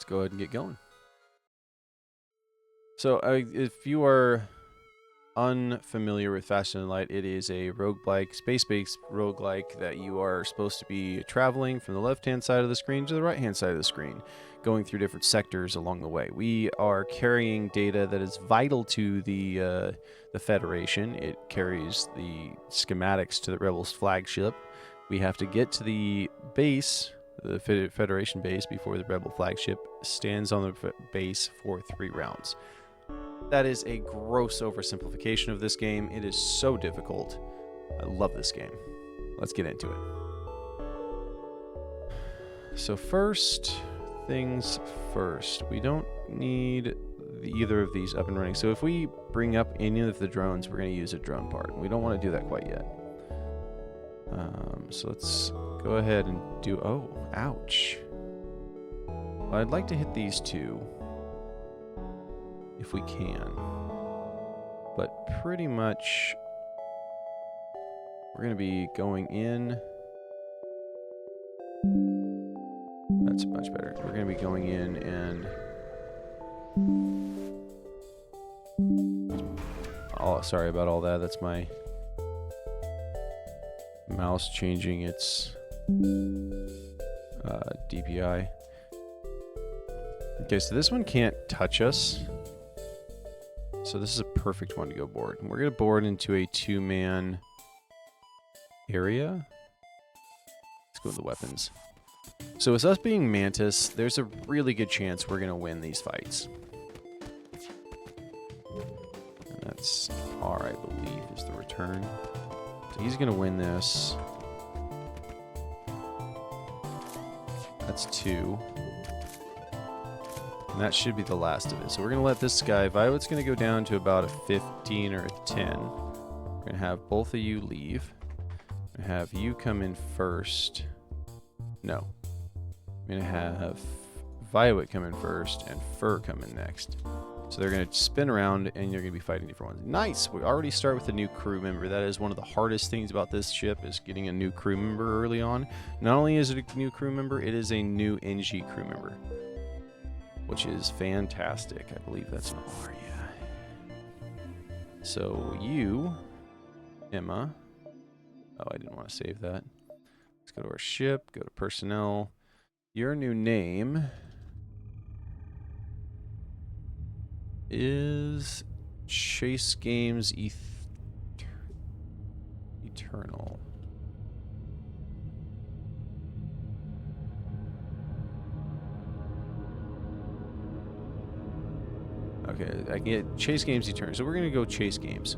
let's go ahead and get going. So, if you are unfamiliar with Faster Than Light, it is a roguelike, space-based roguelike that you are supposed to be traveling from the left-hand side of the screen to the right-hand side of the screen, going through different sectors along the way. We are carrying data that is vital to the Federation. It carries the schematics to the Rebels' flagship. We have to get to the base, the Federation base, before the Rebel flagship stands on the base for 3 rounds. That is a gross oversimplification of this game. It is so difficult. I love this game. Let's get into it. So first things first, we don't need either of these up and running. So if we bring up any of the drones, we're going to use a drone part. We don't want to do that quite yet. So let's go ahead and do... Oh, ouch. Well, I'd like to hit these 2. If we can. But pretty much we're going to be going in. That's much better. We're going to be going in and... Oh, sorry about all that. That's my mouse changing its DPI. Okay, so this one can't touch us. So this is a perfect one to go board. We're going to board into a 2-man area. Let's go with the weapons. So with us being Mantis, there's a really good chance we're going to win these fights. And that's R, I believe, is the return. So he's going to win this. That's 2. And that should be the last of it. So we're going to let this guy, Violet's going to go down to about a 15 or a 10. We're going to have both of you leave. We're going to have you come in first. No. I'm going to have Violet come in first and Fur come in next. So they're going to spin around and you're going to be fighting different ones. Nice! We already start with a new crew member. That is one of the hardest things about this ship, is getting a new crew member early on. Not only is it a new crew member, it is a new NG crew member, which is fantastic. I believe that's an R, yeah. So you, Emma. Oh, I didn't want to save that. Let's go to our ship, go to personnel. Your new name is Chase Games Eternal. Okay, I can get Chase Games Eternal. So we're going to go Chase Games.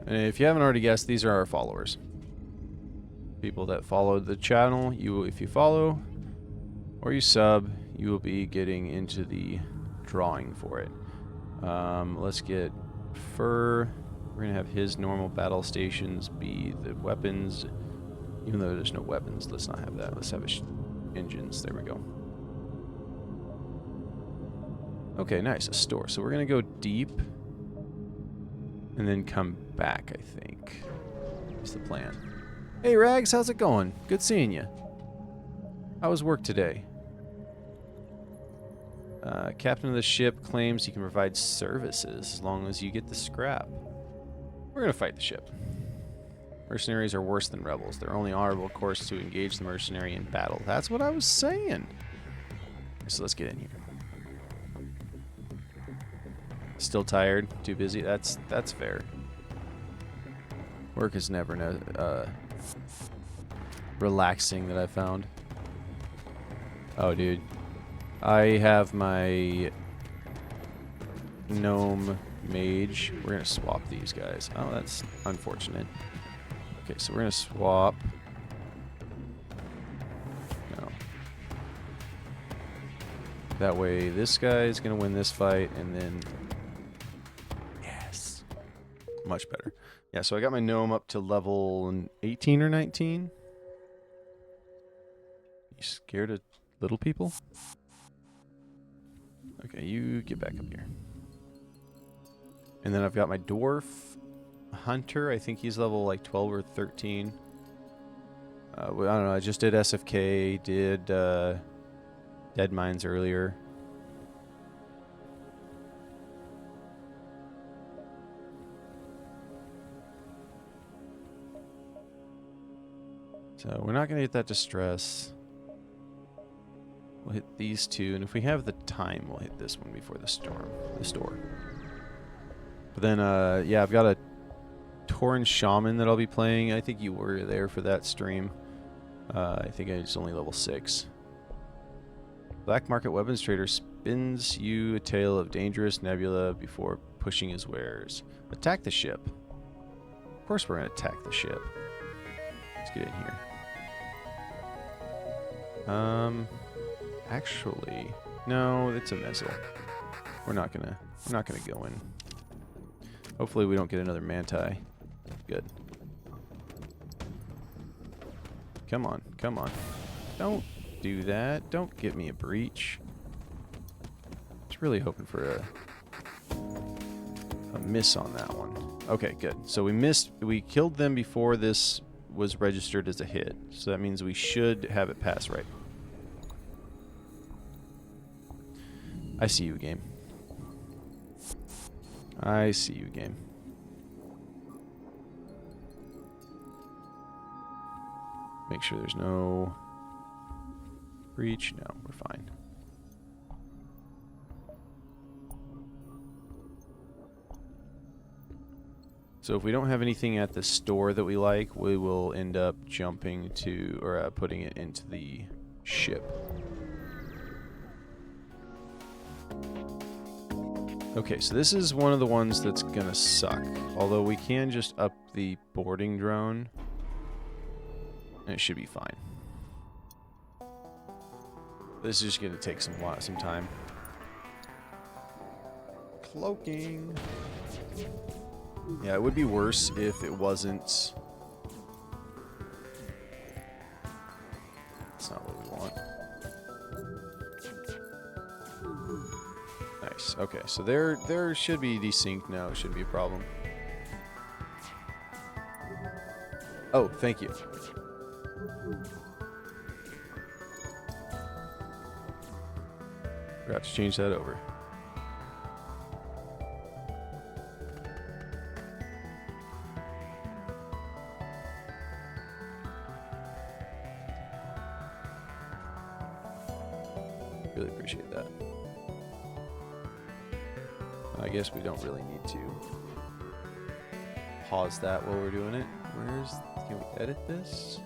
And if you haven't already guessed, these are our followers. People that followed the channel. If you follow or you sub, you will be getting into the drawing for it. Let's get Fur. We're going to have his normal battle stations be the weapons. Even though there's no weapons, let's not have that. Let's have engines. There we go. Okay, nice. A store. So we're going to go deep and then come back, I think. That's the plan. Hey, Rags, how's it going? Good seeing you. How was work today? Captain of the ship claims he can provide services as long as you get the scrap. We're going to fight the ship. Mercenaries are worse than rebels. Their only honorable course to engage the mercenary in battle. That's what I was saying. So let's get in here. Still tired? Too busy? That's fair. Work is never relaxing that I found. Oh, dude. I have my gnome mage. We're going to swap these guys. Oh, that's unfortunate. Okay, so we're going to swap. No. That way this guy is going to win this fight, and then... Yes. Much better. Yeah, so I got my gnome up to level 18 or 19. You scared of little people? Okay, you get back up here. And then I've got my dwarf Hunter, I think he's level like 12 or 13. I don't know, I just did SFK, did Dead Mines earlier. So we're not going to get that distress. We'll hit these two, and if we have the time, we'll hit this one before the store. But then, yeah, I've got a Tauren Shaman that I'll be playing. I think you were there for that stream. I think it's only level 6. Black Market Weapons Trader spins you a tale of dangerous nebula before pushing his wares. Attack the ship. Of course we're going to attack the ship. Let's get in here. Actually, no, it's a missile. We're not gonna go in. Hopefully we don't get another Manti. Good. Come on, come on. Don't do that. Don't get me a breach. I was really hoping for a miss on that one. Okay, good. So we killed them before this was registered as a hit. So that means we should have it pass right. I see you, game. I see you, game. Make sure there's no breach. No, we're fine. So if we don't have anything at the store that we like, we will end up jumping to, or putting it into the ship. Okay, so this is one of the ones that's gonna suck. Although we can just up the boarding drone, and it should be fine. This is just gonna take some time. Cloaking. Yeah, it would be worse if it wasn't. That's not what we want. Nice. Okay, so there should be desynced now. It shouldn't be a problem. Oh, thank you. Forgot to change that over. Really appreciate that. I guess we don't really need to pause that while we're doing it. Can we edit this?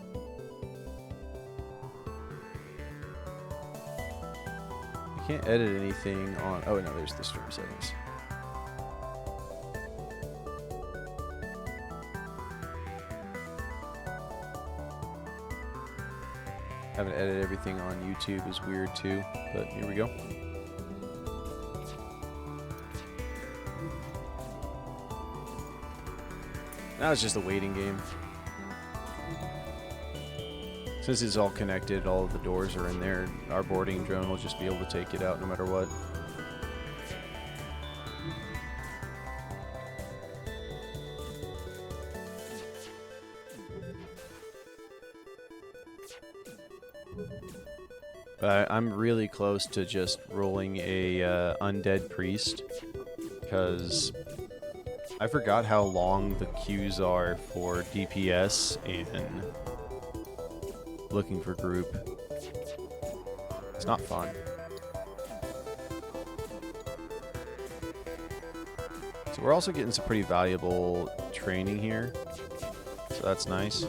I can't edit anything on, oh no, there's the stream settings. Having to edit everything on YouTube is weird too, but here we go. Now it's just a waiting game. Since it's all connected, all of the doors are in there, our boarding drone will just be able to take it out no matter what. I'm really close to just rolling a undead priest, because I forgot how long the queues are for DPS and looking for group. It's not fun. So we're also getting some pretty valuable training here, so that's nice.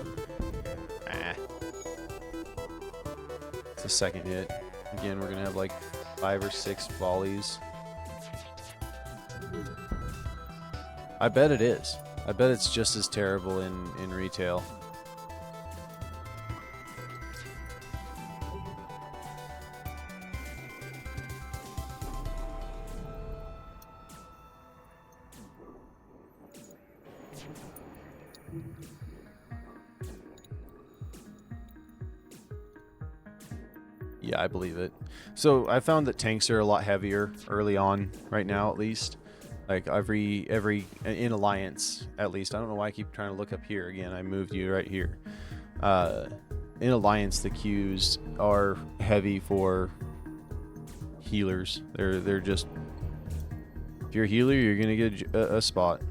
It's the second hit. Again, we're gonna have like 5 or 6 volleys. I bet it is. I bet it's just as terrible in retail. Yeah, I believe it. So I found that tanks are a lot heavier early on, right now at least. Like every in Alliance, at least. I don't know why I keep trying to look up here again. I moved you right here. In Alliance, the queues are heavy for healers. They're just, if you're a healer, you're gonna get a spot.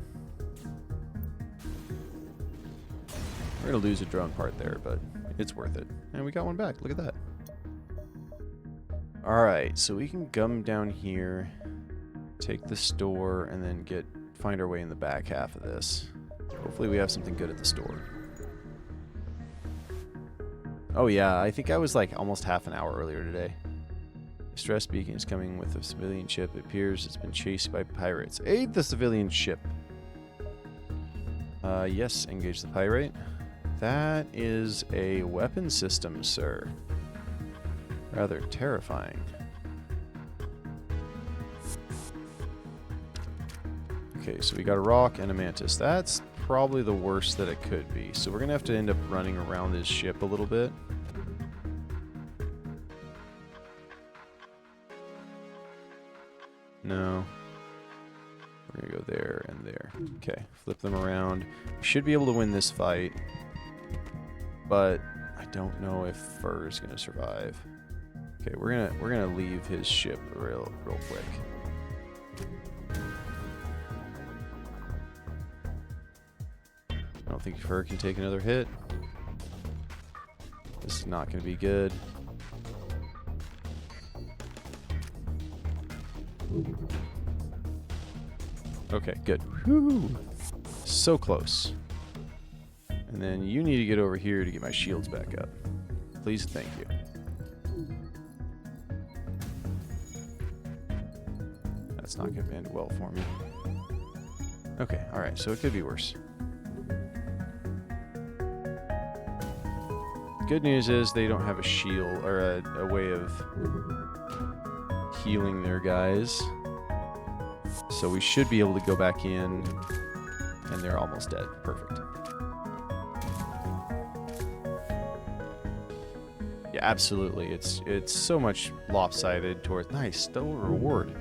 We're gonna lose a drone part there, but it's worth it. And we got one back. Look at that. All right, so we can come down here, take the store, and then find our way in the back half of this. Hopefully we have something good at the store. Oh yeah, I think I was like almost half an hour earlier today. Distress beacon is coming with a civilian ship. It appears it's been chased by pirates. Aid the civilian ship. Yes, engage the pirate. That is a weapon system, sir. Rather terrifying. Okay, so we got a rock and a mantis. That's probably the worst that it could be. So we're going to have to end up running around this ship a little bit. No. We're going to go there and there. Okay, flip them around. We should be able to win this fight. But I don't know if Fur is going to survive. Okay, we're gonna leave his ship real quick. I don't think Fur can take another hit. This is not gonna be good. Okay, good. Whew. So close. And then you need to get over here to get my shields back up. Please, thank you. That's not going to end well for me. Okay, alright, so it could be worse. Good news is they don't have a shield or a way of healing their guys. So we should be able to go back in and they're almost dead. Perfect. Yeah, absolutely. It's so much lopsided towards nice, still a reward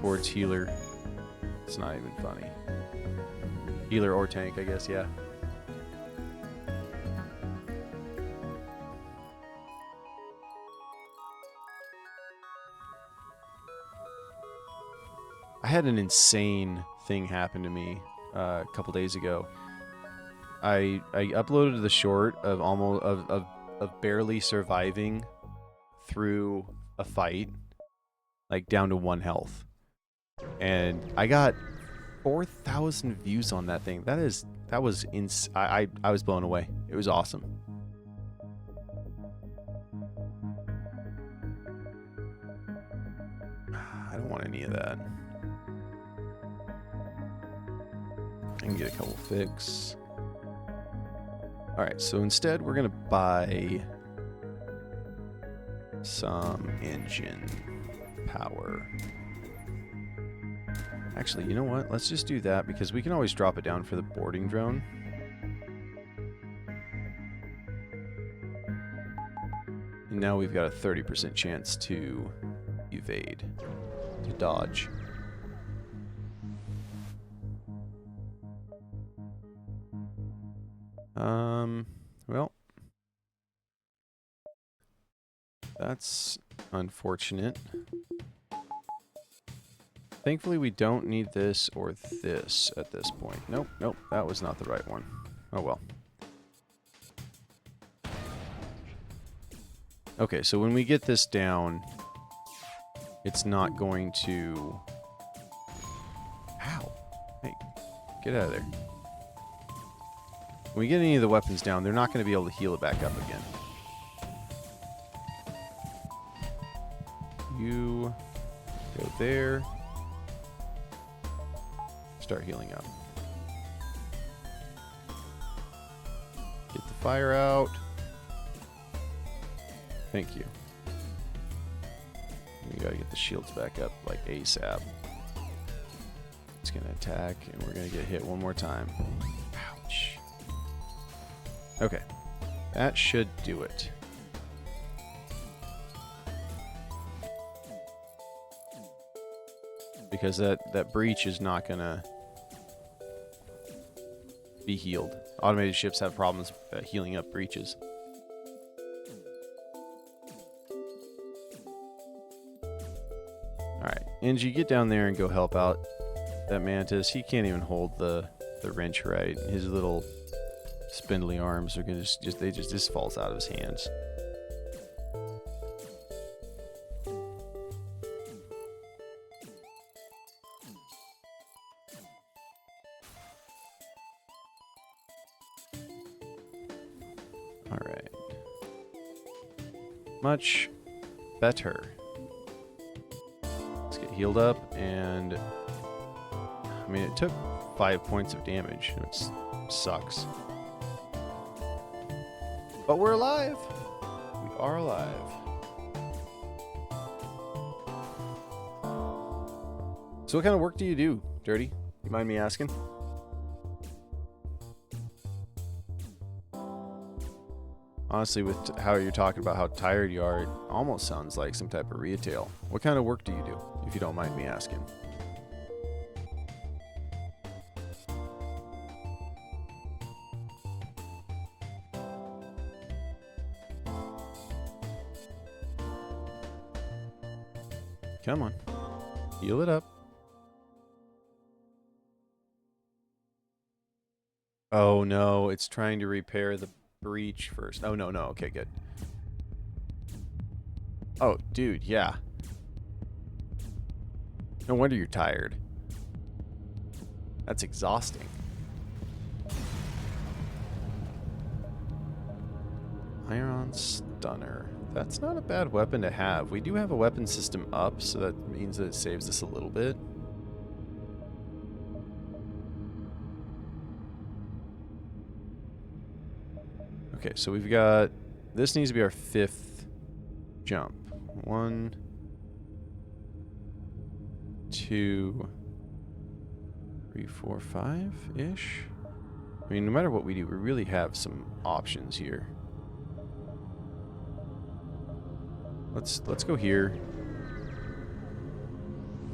towards healer. It's not even funny. Healer or tank, I guess, yeah. I had an insane thing happen to me a couple days ago. I uploaded the short of of barely surviving through a fight, like down to 1 health, and I got 4,000 views on that thing. That was I was blown away. It was awesome. I don't want any of that. I can get a couple fix. Alright, so instead we're going to buy some engine power. Actually, you know what? Let's just do that because we can always drop it down for the boarding drone. And now we've got a 30% chance to evade, to dodge. Well, that's unfortunate. Thankfully, we don't need this or this at this point. Nope, nope, that was not the right one. Oh well. Okay, so when we get this down, it's not going to... Ow! Hey, get out of there. When we get any of the weapons down, they're not going to be able to heal it back up again. You go there. Start healing up. Get the fire out. Thank you. We gotta get the shields back up like ASAP. It's gonna attack and we're gonna get hit one more time. Ouch. Okay. That should do it. because that breach is not gonna be healed. Automated ships have problems healing up breaches. Alright, Angie, get down there and go help out that Mantis. He can't even hold the wrench right. His little spindly arms are gonna just falls out of his hands. Alright. Much better. Let's get healed up, and I mean, it took 5 points of damage. It sucks. But we're alive! We are alive. So what kind of work do you do, Dirty? You mind me asking? Honestly, with how you're talking about how tired you are, it almost sounds like some type of retail. What kind of work do you do, if you don't mind me asking? Come on. Heal it up. Oh no, it's trying to repair the breach first. Oh no, no, okay, good. Oh, dude, yeah. No wonder you're tired. That's exhausting. Iron Stunner. That's not a bad weapon to have. We do have a weapon system up, so that means that it saves us a little bit. Okay, so we've got... This needs to be our 5th jump. 1, 2, 3, 4, 5-ish? I mean, no matter what we do, we really have some options here. Let's go here.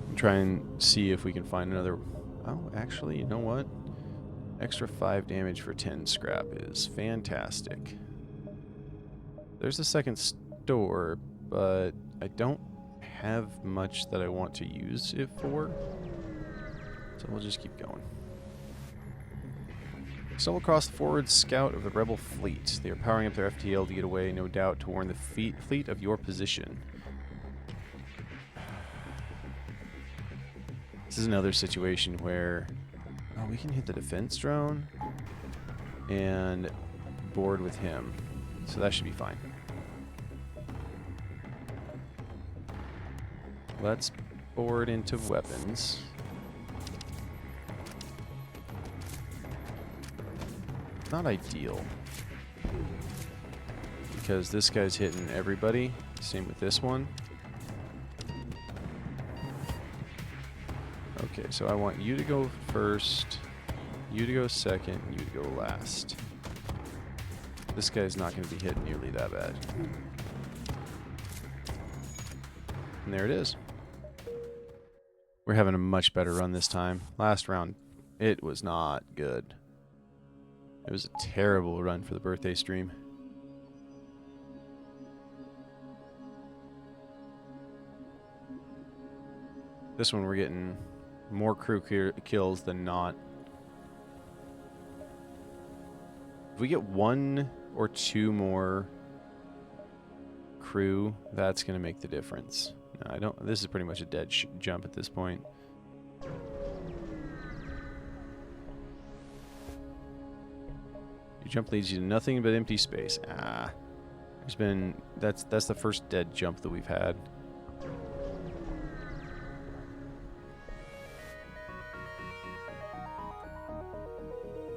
And try and see if we can find another... Oh, actually, you know what? Extra 5 damage for 10 scrap is fantastic. There's a second store, but I don't have much that I want to use it for. So we'll just keep going. Stumble across the forward scout of the rebel fleet. They are powering up their FTL to get away, no doubt, to warn the fleet of your position. This is another situation where... Oh, we can hit the defense drone and board with him. So that should be fine. Let's board into weapons. Not ideal. Because this guy's hitting everybody. Same with this one. Okay, so I want you to go first, you to go second, and you to go last. This guy's not going to be hit nearly that bad. And there it is. We're having a much better run this time. Last round, it was not good. It was a terrible run for the birthday stream. This one we're getting more crew kills than not. If we get 1 or 2 more crew, that's going to make the difference. No, I don't. This is pretty much a dead jump at this point. Your jump leads you to nothing but empty space. Ah, there's been that's the first dead jump that we've had.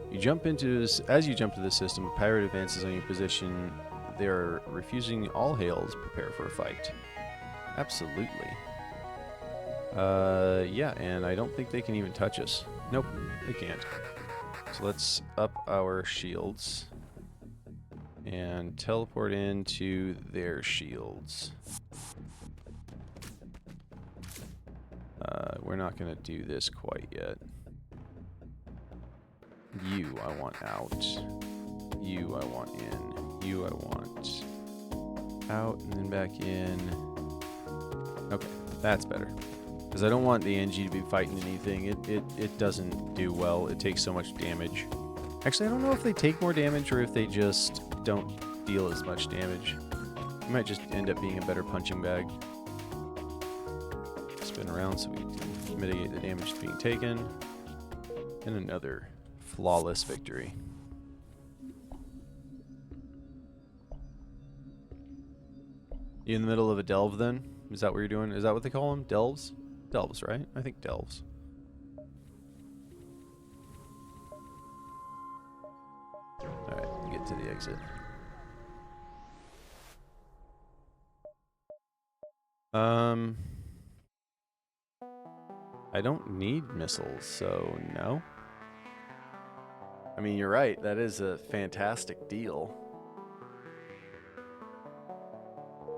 You jump into this, as you jump to the system, a pirate advances on your position. They're refusing all hails. Prepare for a fight. Absolutely. Yeah, and I don't think they can even touch us. Nope, they can't. So let's up our shields and teleport into their shields. We're not going to do this quite yet. You, I want out. You, I want in. You, I want out and then back in. Okay, that's better. Because I don't want the NG to be fighting anything. It doesn't do well. It takes so much damage. Actually, I don't know if they take more damage or if they just don't deal as much damage. It might just end up being a better punching bag. Spin around so we can mitigate the damage being taken. And another flawless victory. You in the middle of a delve then? Is that what you're doing? Is that what they call them? Delves? Delves, right? I think delves. Alright, get to the exit. I don't need missiles, so no. I mean, you're right. That is a fantastic deal.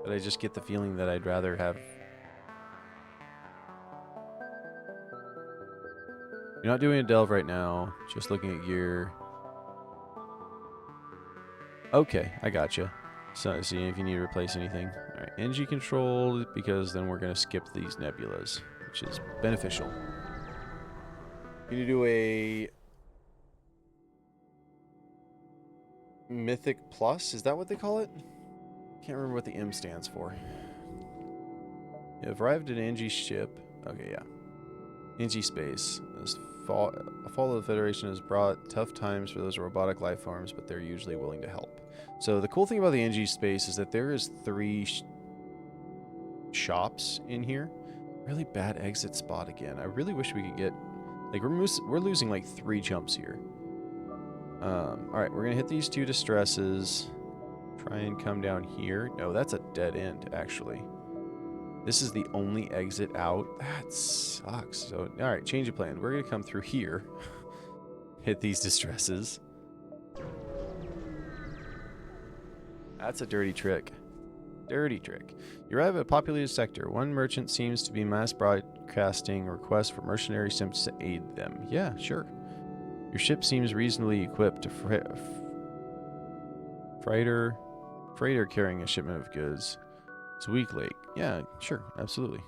But I just get the feeling that I'd rather have... You're not doing a delve right now. Just looking at gear. Okay, I gotcha. So, see if you need to replace anything. Alright, NG control, because then we're going to skip these nebulas, which is beneficial. You need to do a... Mythic Plus? Is that what they call it? Can't remember what the M stands for. You have arrived at NG ship. Okay, yeah. NG space. A fall of the Federation has brought tough times for those robotic life forms, but they're usually willing to help. So the cool thing about the NG space is that there is 3 shops in here. Really bad exit spot again. I really wish we could get... Like, we're losing like 3 jumps here. Alright, we're going to hit these 2 distresses. Try and come down here. No, that's a dead end, actually. This is the only exit out. That sucks. So, alright, change of plan. We're going to come through here. Hit these distresses. That's a dirty trick. Dirty trick. You arrive at a populated sector. One merchant seems to be mass broadcasting requests for mercenary sims to aid them. Yeah, sure. Your ship seems reasonably equipped to freighter carrying a shipment of goods. It's a weak lake. Yeah, sure, absolutely.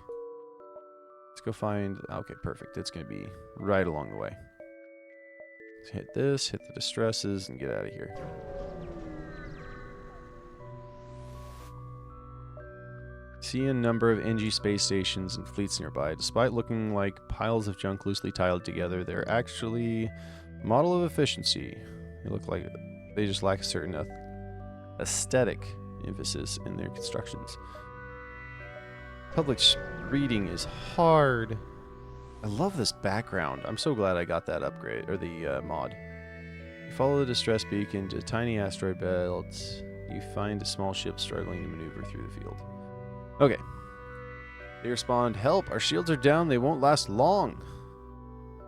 Let's go find... Okay, perfect. It's going to be right along the way. Let's hit this, hit the distresses, and get out of here. See a number of NG space stations and fleets nearby. Despite looking like piles of junk loosely tiled together, they're actually a model of efficiency. They look like they just lack a certain aesthetic emphasis in their constructions. Public reading is hard. I love this background. I'm so glad I got that upgrade, or the mod. You follow the distress beacon to tiny asteroid belts. You find a small ship struggling to maneuver through the field. Okay. They respond, help, our shields are down, they won't last long.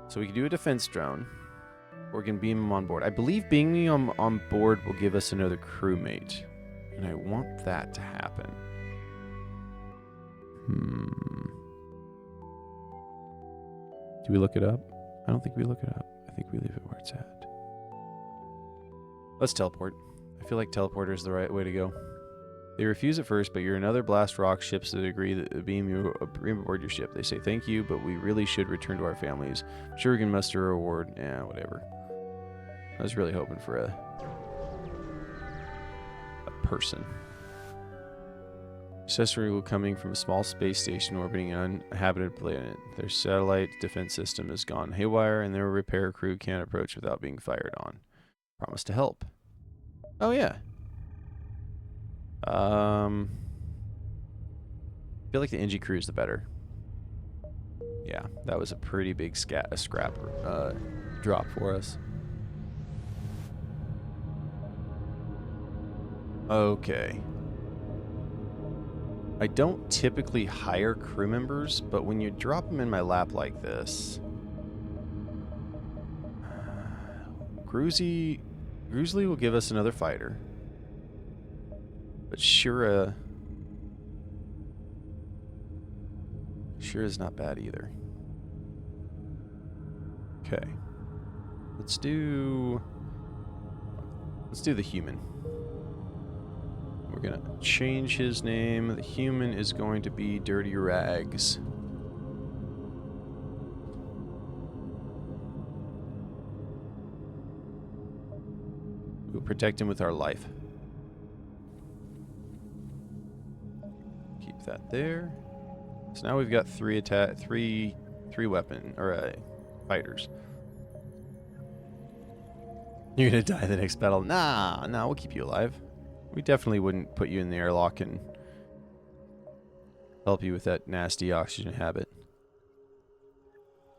So we can do a defense drone, or we can beam them on board. I believe beaming them on board will give us another crewmate. And I want that to happen. Do we look it up? I don't think we look it up. I think we leave it where it's at. Let's teleport. I feel like teleporter is the right way to go. They refuse at first, but you're another blast rock ships that agree that beam you aboard your ship. They say thank you, but we really should return to our families. I'm sure we can muster a reward. Yeah, whatever. I was really hoping for a person. Accessory coming from a small space station orbiting an uninhabited planet. Their satellite defense system has gone haywire, and their repair crew can't approach without being fired on. Promise to help. Oh yeah. I feel like the NG crew is the better. Yeah, that was a pretty big scrap drop for us. Okay. I don't typically hire crew members, but when you drop them in my lap like this... Grizzly will give us another fighter. But Shira sure is not bad either. Okay. Let's do the human. We're gonna change his name. The human is going to be Dirty Rags. We'll protect him with our life. Keep that there. So now we've got three weapon or fighters. You're gonna die the next battle. Nah, we'll keep you alive. We definitely wouldn't put you in the airlock and help you with that nasty oxygen habit.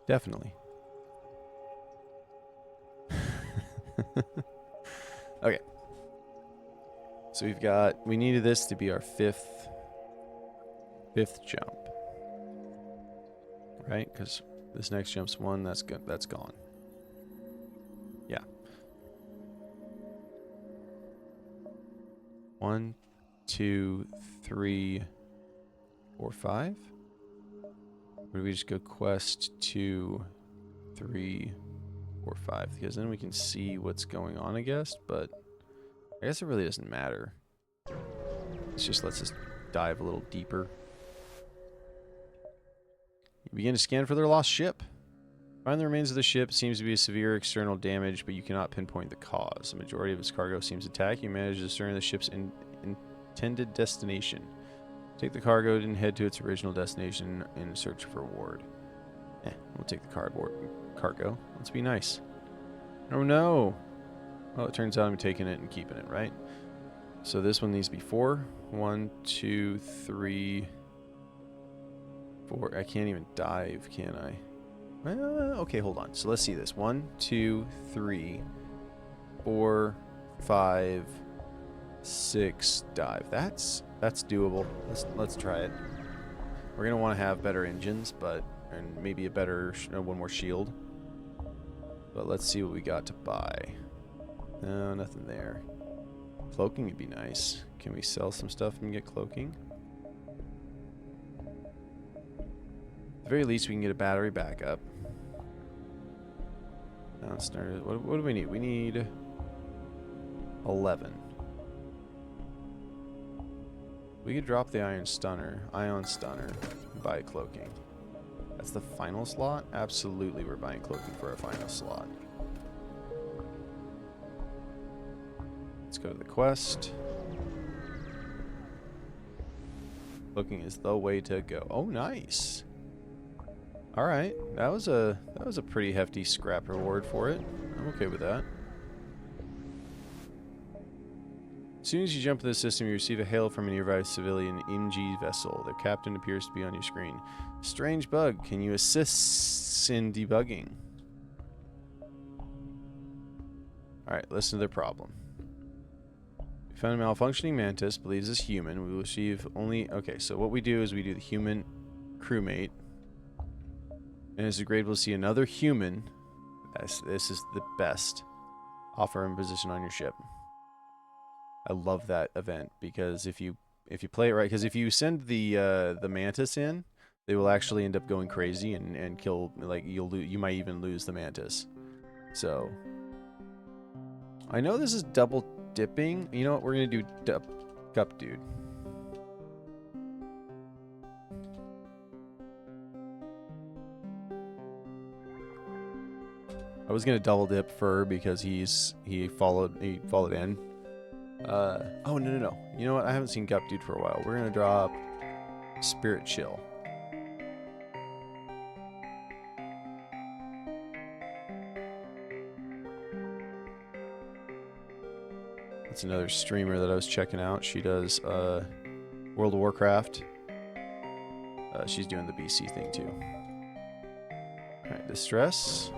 Definitely. Okay. So we needed this to be our fifth jump. Right? Because this next jump's 1, that's gone. Yeah. 1, 2, 3, 4, 5. Or do we just go quest 2, 3, 4, 5? Because then we can see what's going on, I guess. But I guess it really doesn't matter. It just lets us dive a little deeper. You begin to scan for their lost ship. Find the remains of the ship. Seems to be a severe external damage, but you cannot pinpoint the cause. The majority of its cargo seems intact. You manage to discern the ship's intended destination. Take the cargo and head to its original destination in search of reward. We'll take the cargo. Let's be nice. Oh no! Well, it turns out I'm taking it and keeping it, right? So this one needs to be 4. 1, 2, 3, 4. I can't even dive, can I? Okay, hold on. So let's see this. 1, 2, 3, 4, 5, 6. Dive. That's doable. Let's try it. We're gonna want to have better engines, and maybe a better one more shield. But let's see what we got to buy. No, nothing there. Cloaking would be nice. Can we sell some stuff and get cloaking? At the very least, we can get a battery backup. What do we need? We need 11. We could drop the ion stunner, and buy cloaking. That's the final slot? Absolutely, we're buying cloaking for our final slot. Let's go to the quest. Cloaking is the way to go. Oh, nice. All right, that was a pretty hefty scrap reward for it. I'm okay with that. As soon as you jump into the system, you receive a hail from a nearby civilian MG vessel. Their captain appears to be on your screen. Strange bug. Can you assist in debugging? All right, listen to their problem. We found a malfunctioning mantis. Believes it's human. We will receive only. Okay, so what we do is we do the human crewmate. And as a grade, we'll see another human. This is the best. Offer him position on your ship. I love that event because if you play it right, because if you send the mantis in, they will actually end up going crazy and kill. Like you might even lose the mantis. So I know this is double dipping. You know what? We're gonna do Gup Dude. I was gonna double dip Fur because he followed in. Oh no. You know what? I haven't seen Gup Dude for a while. We're gonna drop Spirit Chill. That's another streamer that I was checking out. She does World of Warcraft. She's doing the BC thing too. Alright, Distress.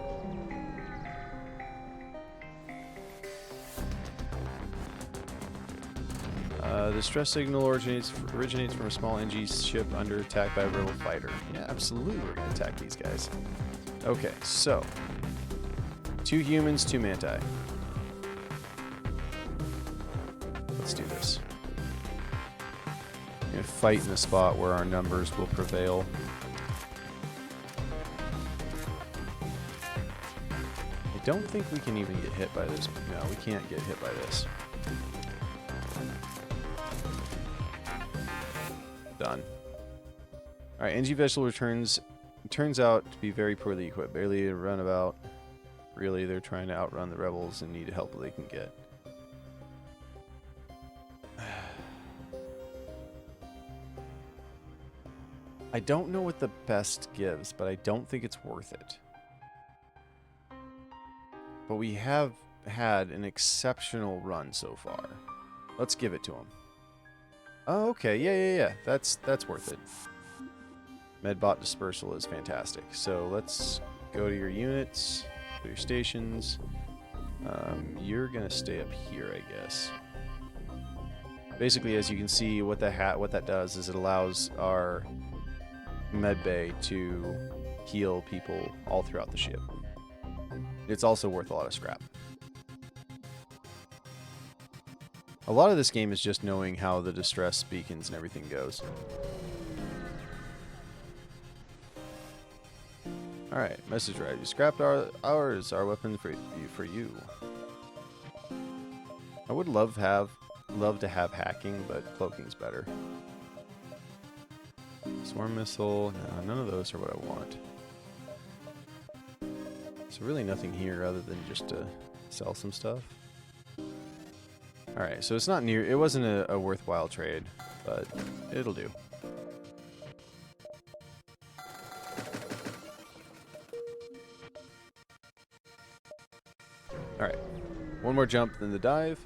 The stress signal originates from a small NG ship under attack by a rebel fighter. Yeah, absolutely we're going to attack these guys. Okay, so 2 humans, 2 manti. Let's do this. We're going to fight in the spot where our numbers will prevail. don't think we can even get hit by this. No, we can't get hit by this. Done. Alright, NG Vegetable turns out to be very poorly equipped. Barely a runabout. Really, they're trying to outrun the rebels and need help they can get. I don't know what the best gives, but I don't think it's worth it. But we have had an exceptional run so far. Let's give it to him. Oh, okay. Yeah. That's worth it. Medbot dispersal is fantastic. So let's go to your units, to your stations. You're gonna stay up here, I guess. Basically, as you can see, what that does is it allows our med bay to heal people all throughout the ship. It's also worth a lot of scrap. A lot of this game is just knowing how the distress beacons and everything goes. Alright, message right. You scrapped our weapon for you. I would love to have hacking, but cloaking's better. Swarm missile, no, none of those are what I want. So really nothing here other than just to sell some stuff. Alright, so it's not near, it wasn't a worthwhile trade, but it'll do. Alright, one more jump, then the dive.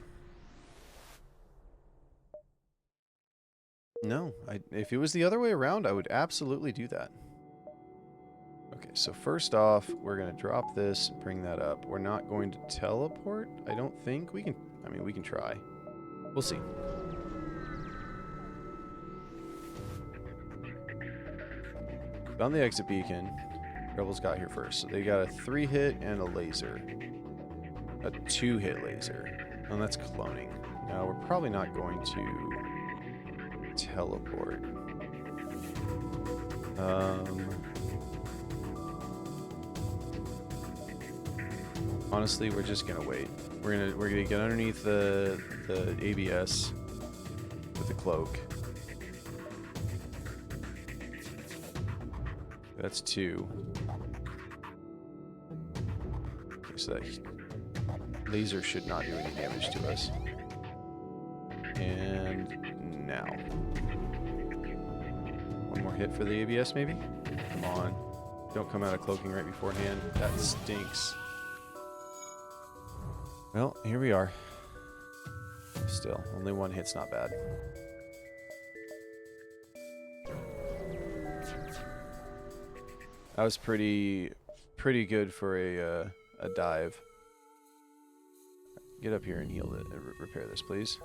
No, if it was the other way around, I would absolutely do that. Okay, so first off, we're going to drop this and bring that up. We're not going to teleport, I don't think. We can try. We'll see. Found the exit beacon. Rebels got here first. So they got a 3-hit and a laser. A 2-hit laser. And that's cloning. Now, we're probably not going to teleport. Honestly, we're just gonna wait. We're gonna get underneath the ABS with the cloak. That's 2. Okay, so that laser should not do any damage to us. And now. One more hit for the ABS, maybe? Come on. Don't come out of cloaking right beforehand. That stinks. Well, here we are. Still, only 1 hit's not bad. That was pretty good for a dive. Get up here and heal it. Repair this, please.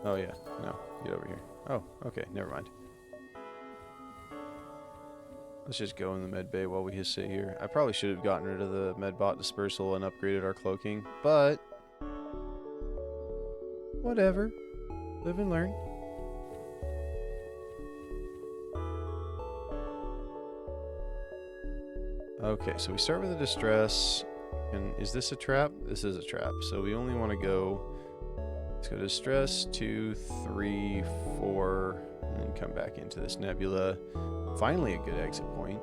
Oh yeah, no, get over here. Oh, okay, never mind. Let's just go in the med bay while we just sit here. I probably should have gotten rid of the medbot dispersal and upgraded our cloaking, but whatever. Live and learn. Okay, so we start with the distress. And is this a trap? This is a trap. So we only want to go. Let's go to distress 2, 3, 4, and then come back into this nebula. Finally, a good exit point.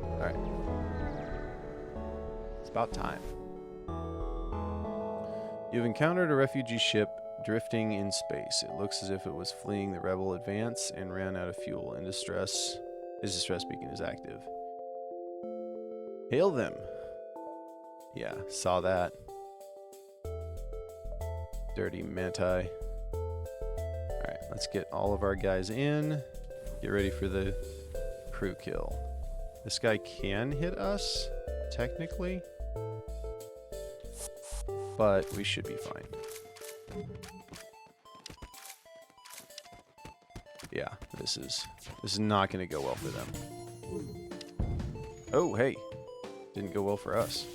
All right. It's about time. You've encountered a refugee ship drifting in space. It looks as if it was fleeing the rebel advance and ran out of fuel. In distress. His distress beacon is active. Hail them. Yeah, saw that. Dirty manti. Alright, let's get all of our guys in. Get ready for the crew kill. This guy can hit us, technically. But we should be fine. Yeah, this is not going to go well for them. Oh, hey. Didn't go well for us.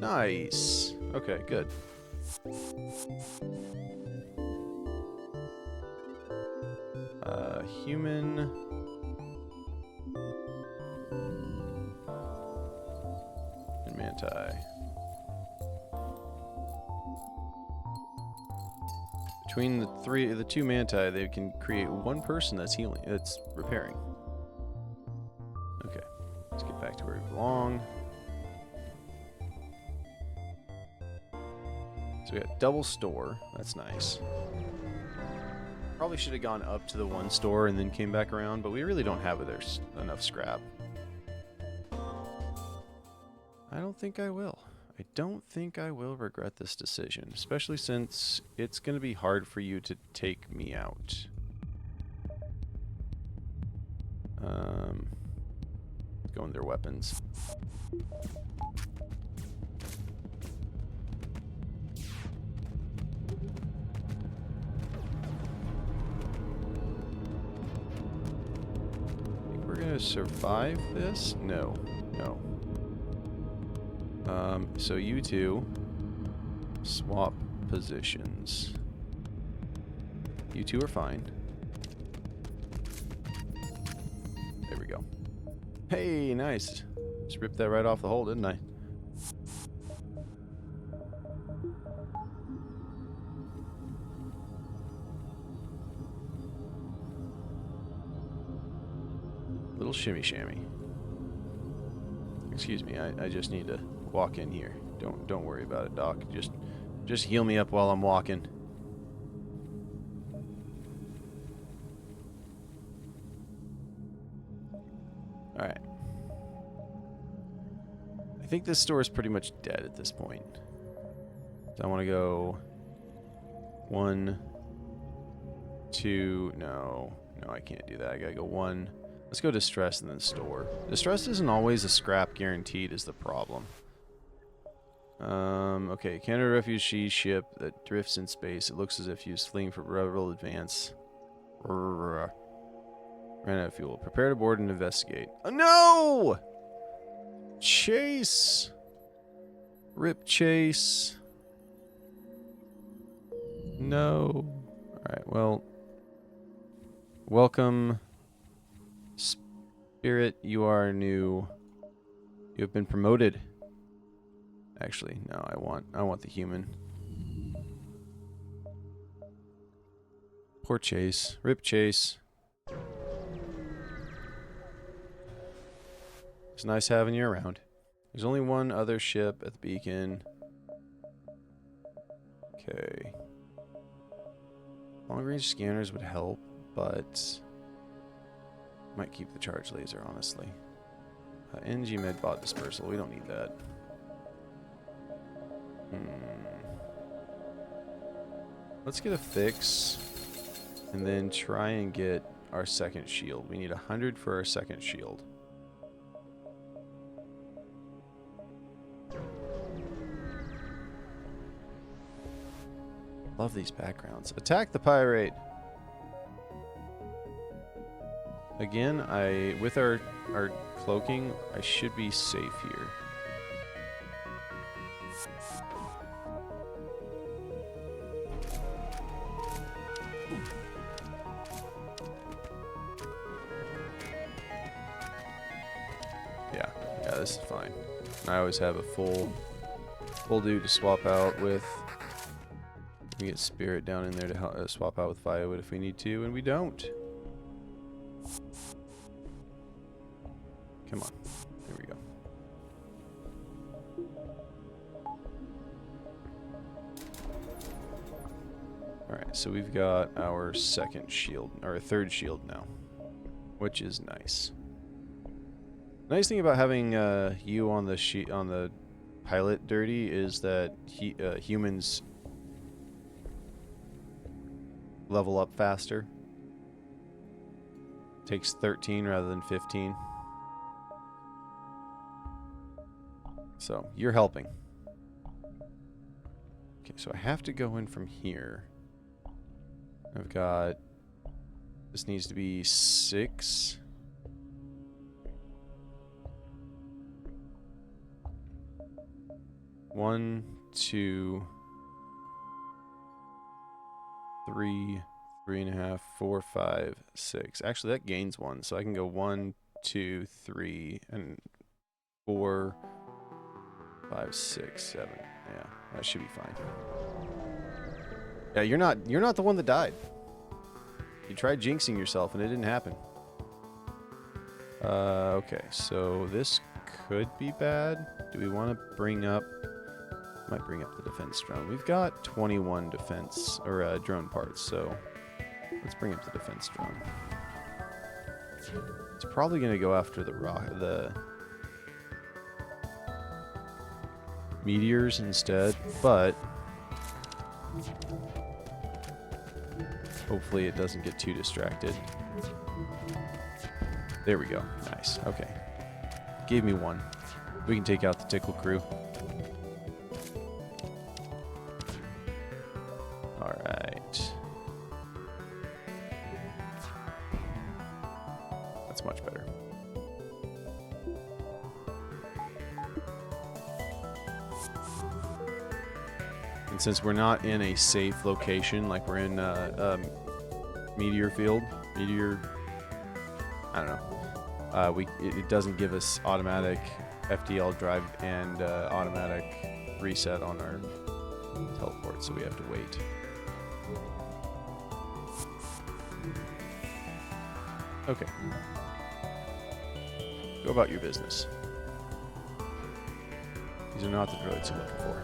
Nice. Okay, good. Human. And manti. Between the two manti, they can create one person that's healing, that's repairing. Okay, let's get back to where we belong. So we got double store. That's nice. Probably should have gone up to the one store and then came back around, but we really don't have enough scrap. I don't think I will. I don't think I will regret this decision, especially since it's going to be hard for you to take me out. Let's go in their weapons. Think we're going to survive this? No. No. So you two swap positions. You two are fine. There we go. Hey, nice. Just ripped that right off the hole, didn't I? Little shimmy shammy. Excuse me, I just need to walk in here. Don't worry about it, Doc. Just heal me up while I'm walking. Alright. I think this store is pretty much dead at this point. So I want to go 1, 2, no, I can't do that. I gotta go 1. Let's go distress and then store. Distress isn't always a scrap guaranteed is the problem. Okay, Canada refugee ship that drifts in space. It looks as if he was fleeing from rebel advance. Ran out of fuel. Prepare to board and investigate. Oh, no! Chase! Rip Chase. No. Alright, well. Welcome. Spirit, you are new. You have been promoted. Actually, no, I want the human. Poor Chase. Rip Chase. It's nice having you around. There's only one other ship at the beacon. Okay. Long range scanners would help, but might keep the charge laser, honestly. NG Medbot dispersal. We don't need that. Let's get a fix and then try and get our second shield. We need 100 for our second shield. Love these backgrounds. Attack the pirate. Again, with our cloaking, I should be safe here. Yeah, this is fine. I always have a full dude to swap out with. We get Spirit down in there to help, swap out with Firewood if we need to, and we don't. Come on. There we go. Alright, so we've got our second shield, or third shield now, which is nice. The nice thing about having you on the pilot dirty is that humans level up faster. Takes 13 rather than 15. So, you're helping. Okay, so I have to go in from here. I've got... This needs to be 6. 1, 2, 3, 3.5, 4, 5, 6. Actually, that gains 1, so I can go 1, 2, 3, and 4, 5, 6, 7. Yeah, that should be fine. Yeah, you're not the one that died. You tried jinxing yourself and it didn't happen. Okay, so this could be bad. Do we want to bring up... Might bring up the defense drone. We've got 21 defense, or drone parts, so let's bring up the defense drone. It's probably going to go after the meteors instead, but hopefully it doesn't get too distracted. There we go. Nice. Okay. Gave me 1. We can take out the tickle crew. Alright. That's much better. And since we're not in a safe location, like we're in meteor field, I don't know. It doesn't give us automatic FTL drive and automatic reset on our teleport, so we have to wait. Okay. Go about your business. These are not the droids you're looking for.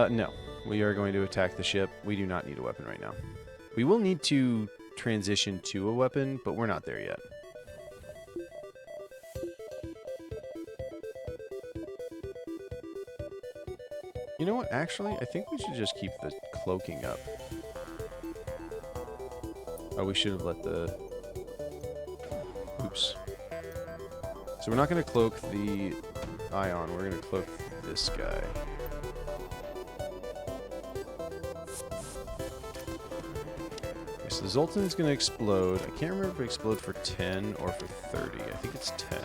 No. We are going to attack the ship. We do not need a weapon right now. We will need to transition to a weapon, but we're not there yet. You know what? Actually, I think we should just keep the cloaking up. Oh, we should have let the... Oops. So we're not going to cloak the Ion. We're going to cloak this guy. Okay, so the Zoltan's going to explode. I can't remember if it explodes for 10 or for 30. I think it's 10.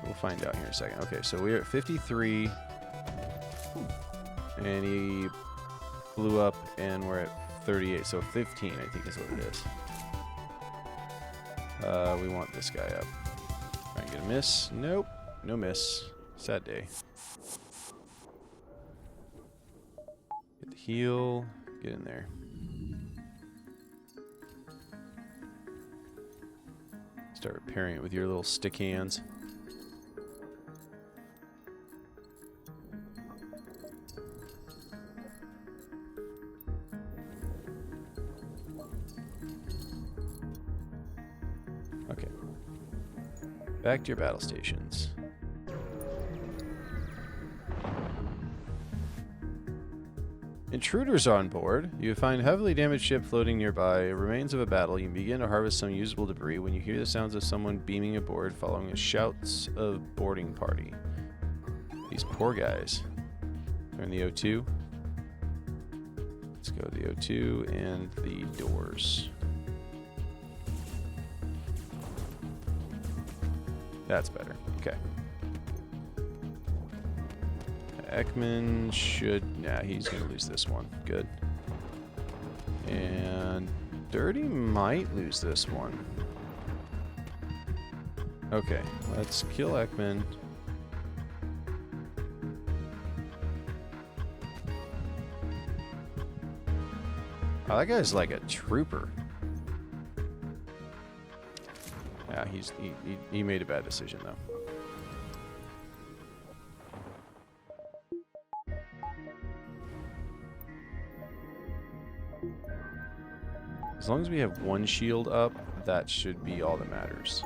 We'll find out here in a second. Okay, so we're at 53. And he blew up, and we're at 38. So 15, I think is what it is. We want this guy up. Try and get a miss. Nope. No miss. Sad day. Get the heal. Get in there. Start repairing it with your little stick hands. Okay. Back to your battle stations. Intruders are on board. You find a heavily damaged ship floating nearby. Remains of a battle. You begin to harvest some usable debris when you hear the sounds of someone beaming aboard following the shouts of boarding party. These poor guys. Turn the O2. Let's go to the O2 and the doors. That's better. Okay. Ekman should... Nah, he's going to lose this one. Good. And Dirty might lose this one. Okay, let's kill Ekman. Oh, that guy's like a trooper. Yeah, he made a bad decision though. As long as we have one shield up, that should be all that matters.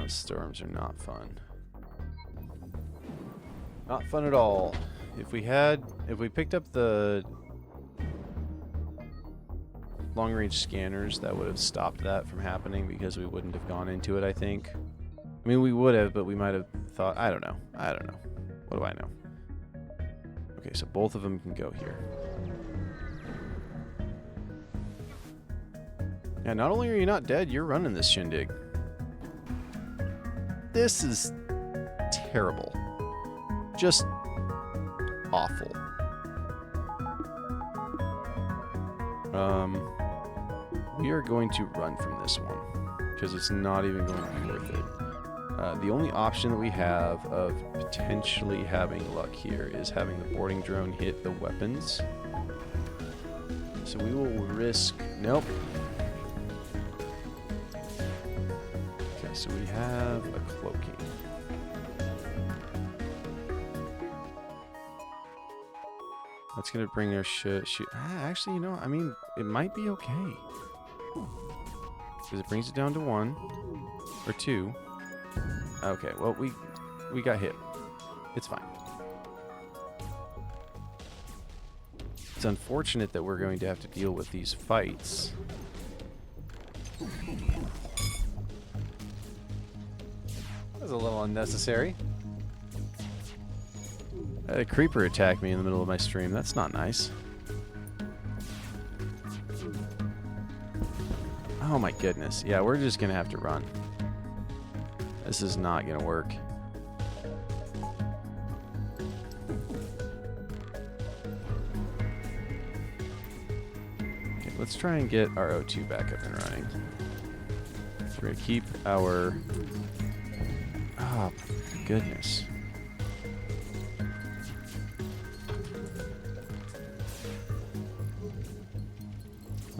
Storms are not fun. Not fun at all. If we picked up the long-range scanners, that would have stopped that from happening because we wouldn't have gone into it, I think. I mean, we would have, but we might have thought... I don't know. What do I know? Okay, so both of them can go here. Yeah, not only are you not dead, you're running this shindig. This is terrible. Just awful. We are going to run from this one because it's not even going to be worth it. The only option that we have of potentially having luck here is having the boarding drone hit the weapons. So we will risk... Nope. Okay, so we have a cloaking. That's going to bring our shoot. Actually, you know, I mean, it might be okay. Because it brings it down to 1 or 2. Okay, well, we got hit. It's fine. It's unfortunate that we're going to have to deal with these fights. That was a little unnecessary. A creeper attacked me in the middle of my stream. That's not nice. Oh my goodness. Yeah, we're just going to have to run. This is not going to work. Okay, let's try and get our O2 back up and running. We're going to keep our... Oh, goodness.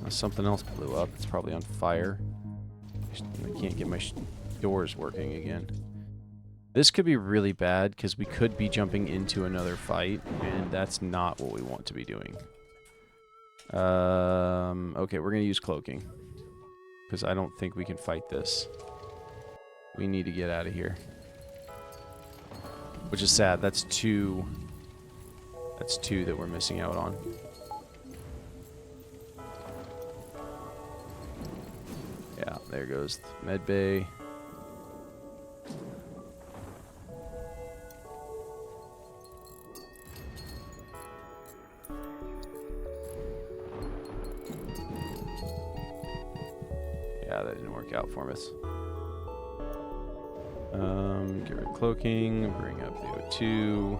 Something else blew up. It's probably on fire. I can't get my doors working again. This could be really bad because we could be jumping into another fight, and that's not what we want to be doing. Okay, we're going to use cloaking because I don't think we can fight this. We need to get out of here. Which is sad. That's two that we're missing out on. Yeah, there goes the med bay. Yeah, that didn't work out for us. Get rid of cloaking, bring up the O2.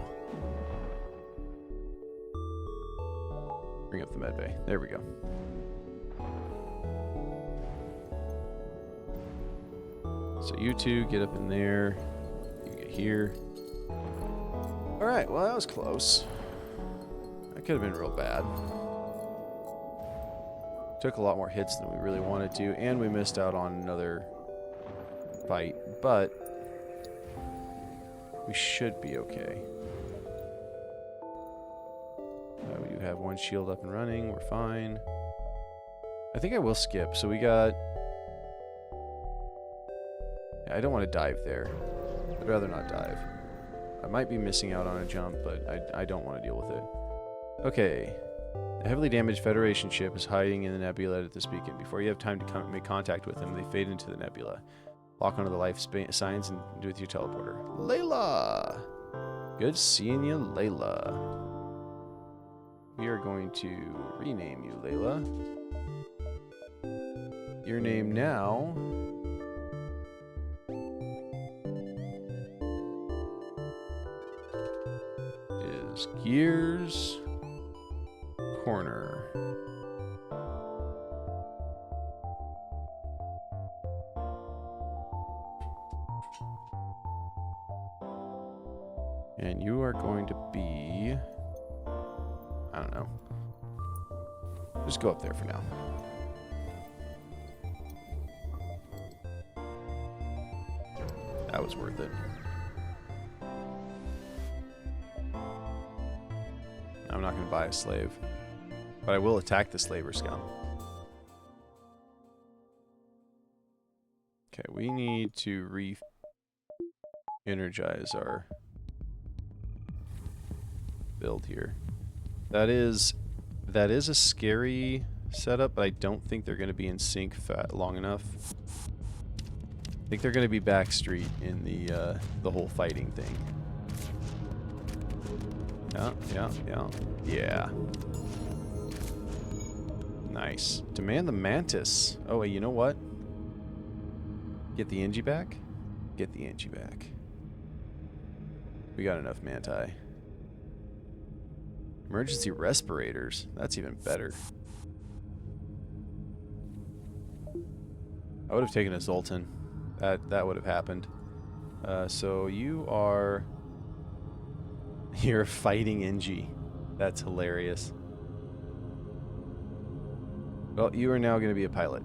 Bring up the med bay. There we go. So you two get up in there. You get here. Alright, well that was close. That could have been real bad. Took a lot more hits than we really wanted to, and we missed out on another fight, but we should be okay. We do have one shield up and running. We're fine. I think I will skip. So we got... I don't want to dive there. I'd rather not dive. I might be missing out on a jump, but I don't want to deal with it. Okay. A heavily damaged Federation ship is hiding in the nebula at this beacon. Before you have time to make contact with them, they fade into the nebula. Lock onto the life signs and do it with your teleporter. Layla! Good seeing you, Layla. We are going to rename you, Layla. Your name now... is Gears Corner. And you are going to be... I don't know. Just go up there for now. That was worth it. I'm not going to buy a slave. But I will attack the slaver scum. Okay, we need to re-energize our build here. That is a scary setup, but I don't think they're going to be in sync long enough. I think they're going to be backstreet in the whole fighting thing. Yeah. Nice. Demand the Mantis. Oh, wait, you know what? Get the Engie back? Get the Engie back. We got enough Manti. Emergency respirators. That's even better. I would have taken a Zoltan. That would have happened. So you are... You're fighting Engie. That's hilarious. Well, you are now going to be a pilot.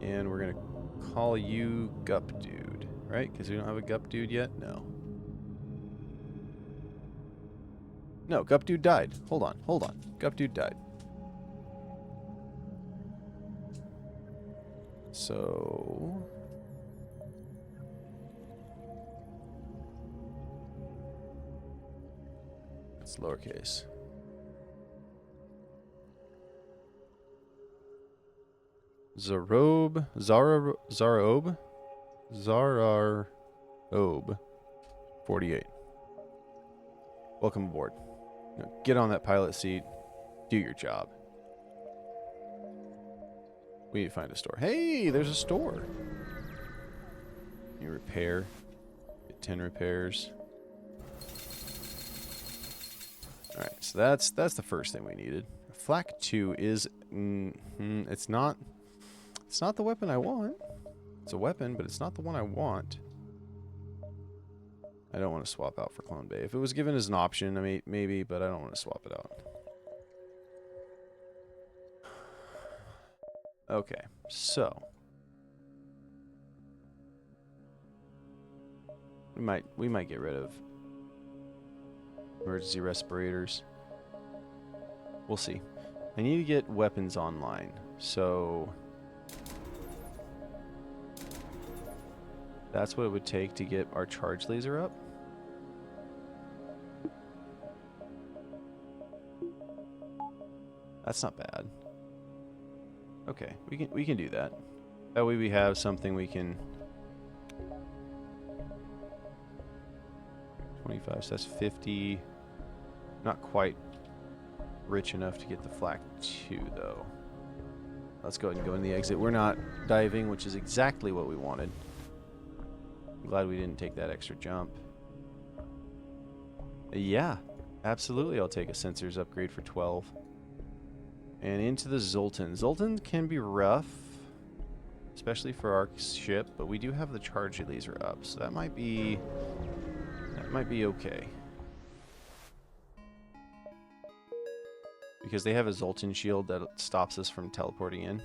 And we're going to call you Gup Dude. Right? Because we don't have a Gup Dude yet? No. No, Gup Dude died. Hold on. Gup Dude died. So... it's lowercase. Zarob, Zaraob, 48. Welcome aboard. Now get on that pilot seat. Do your job. We need to find a store. Hey, there's a store. You repair. Get 10 repairs. Alright, so that's the first thing we needed. Flak 2 is... it's not the weapon I want. It's a weapon, but it's not the one I want. I don't want to swap out for Clone Bay. If it was given as an option, I mean, maybe, but I don't want to swap it out. Okay, so... we might get rid of emergency respirators. We'll see. I need to get weapons online, so... that's what it would take to get our charge laser up. That's not bad. Okay, we can do that. That way we have something we can... 25, so that's 50. Not quite rich enough to get the Flak 2, though. Let's go ahead and go in the exit. We're not diving, which is exactly what we wanted. I'm glad we didn't take that extra jump. Yeah, absolutely I'll take a sensors upgrade for 12. And into the Zoltan. Zoltan can be rough, especially for our ship, but we do have the charge laser up, so that might be okay. Because they have a Zoltan shield that stops us from teleporting in.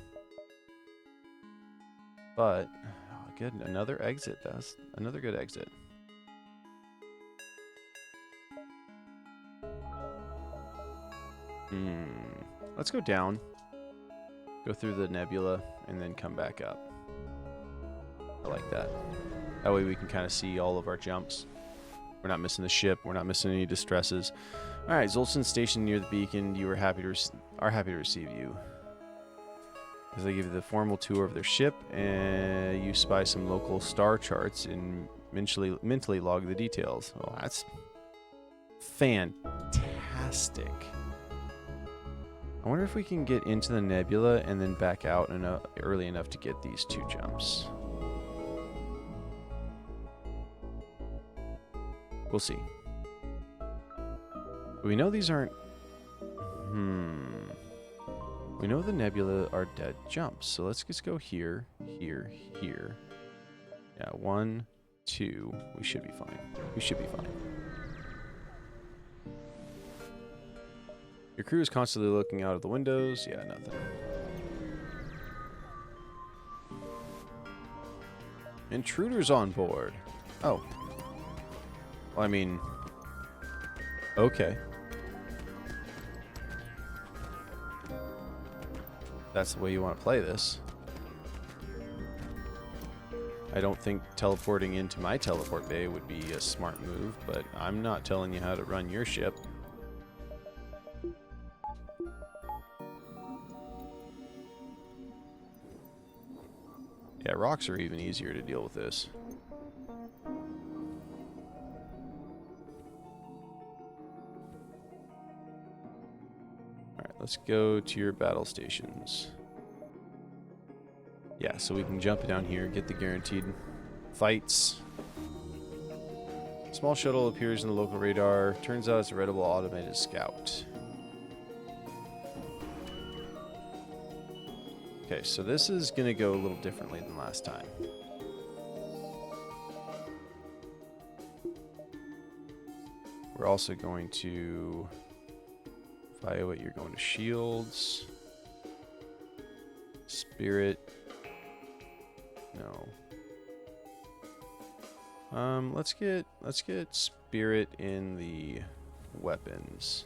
But, oh, good, another exit. That's another good exit. Let's go down. Go through the nebula and then come back up. I like that. That way we can kind of see all of our jumps. We're not missing the ship. We're not missing any distresses. All right, Zoltan stationed near the beacon. You are happy to receive you. As they give you the formal tour of their ship, and you spy some local star charts and mentally log the details. Oh, that's fantastic. I wonder if we can get into the nebula and then back out early enough to get these 2 jumps. We'll see. We know these aren't... We know the nebula are dead jumps, so let's just go here, here, here. Yeah, 1, 2. We should be fine. We should be fine. Your crew is constantly looking out of the windows. Yeah, nothing. Intruders on board. Oh. Well, I mean... okay. That's the way you want to play this. I don't think teleporting into my teleport bay would be a smart move, but I'm not telling you how to run your ship. Yeah, rocks are even easier to deal with this. Alright, let's go to your battle stations. Yeah, so we can jump down here, get the guaranteed fights. Small shuttle appears in the local radar. Turns out it's a readable automated scout. Okay, so this is going to go a little differently than last time. We're also going to... Violet, you're going to shields. Spirit. No. Let's get Spirit in the weapons.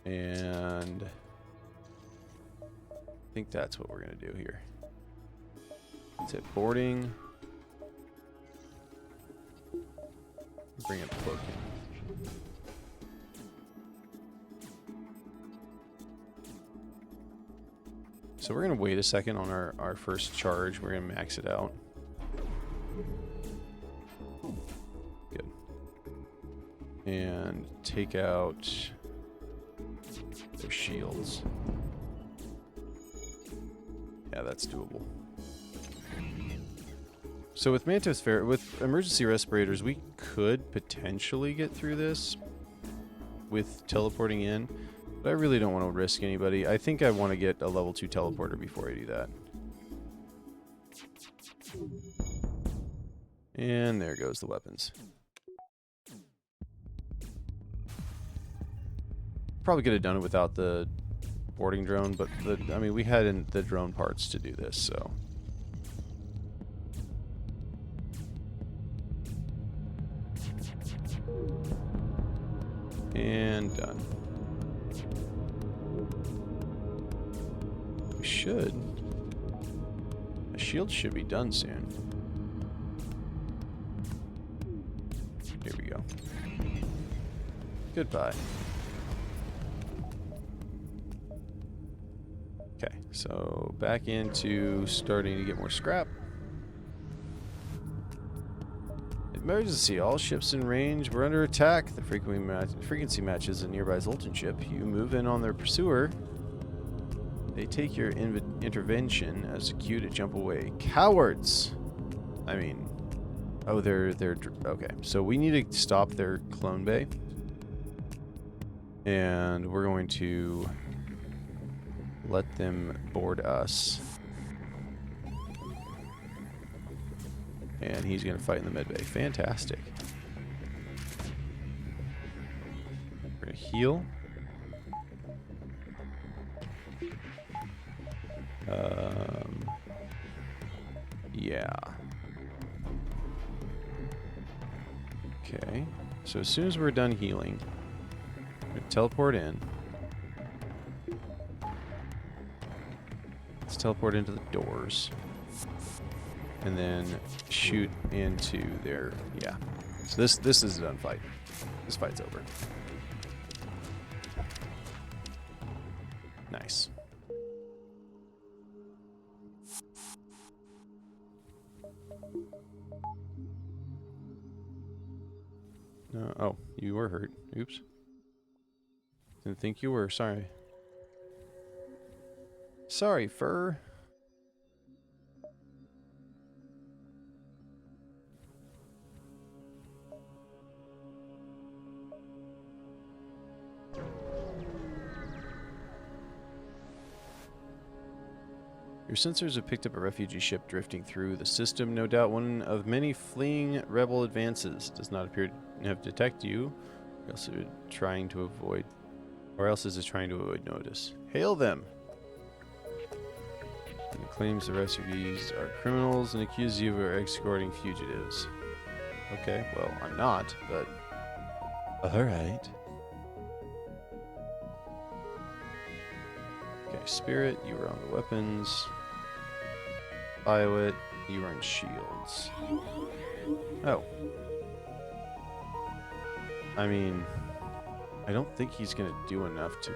And I think that's what we're gonna do here. Let's hit boarding. Bring up cloaking. So we're going to wait a second on our first charge. We're going to max it out. Good. And take out their shields. Yeah, that's doable. So with Mantis with emergency respirators, we could potentially get through this with teleporting in. But I really don't want to risk anybody. I think I want to get a level 2 teleporter before I do that. And there goes the weapons. Probably could have done it without the boarding drone, but I mean, we had the drone parts to do this, so. And done. Should. The shield should be done soon. Here we go. Goodbye. Okay, so back into starting to get more scrap. Emergency, all ships in range were under attack. The frequency matches a nearby Zoltan ship. You move in on their pursuer. They take your intervention as a cue to jump away. Cowards! I mean... Oh, they're... Okay, so we need to stop their clone bay. And we're going to... let them board us. And he's going to fight in the mid bay. Fantastic. We're going to heal. Yeah. Okay. So as soon as we're done healing, we're going to teleport in. Let's teleport into the doors. And then shoot into their... Yeah. So this is a done fight. This fight's over. Nice. Oh, you were hurt. Oops. Didn't think you were. Sorry. Sorry, fur. Your sensors have picked up a refugee ship drifting through the system, no doubt one of many fleeing rebel advances. Does not appear to have detected you, or else is it trying to avoid notice. Hail them! And it claims the refugees are criminals and accuses you of escorting fugitives. Okay, well, I'm not, but... Alright. Okay, Spirit, you were on the weapons. Violet, you were in shields. Oh. I mean, I don't think he's going to do enough to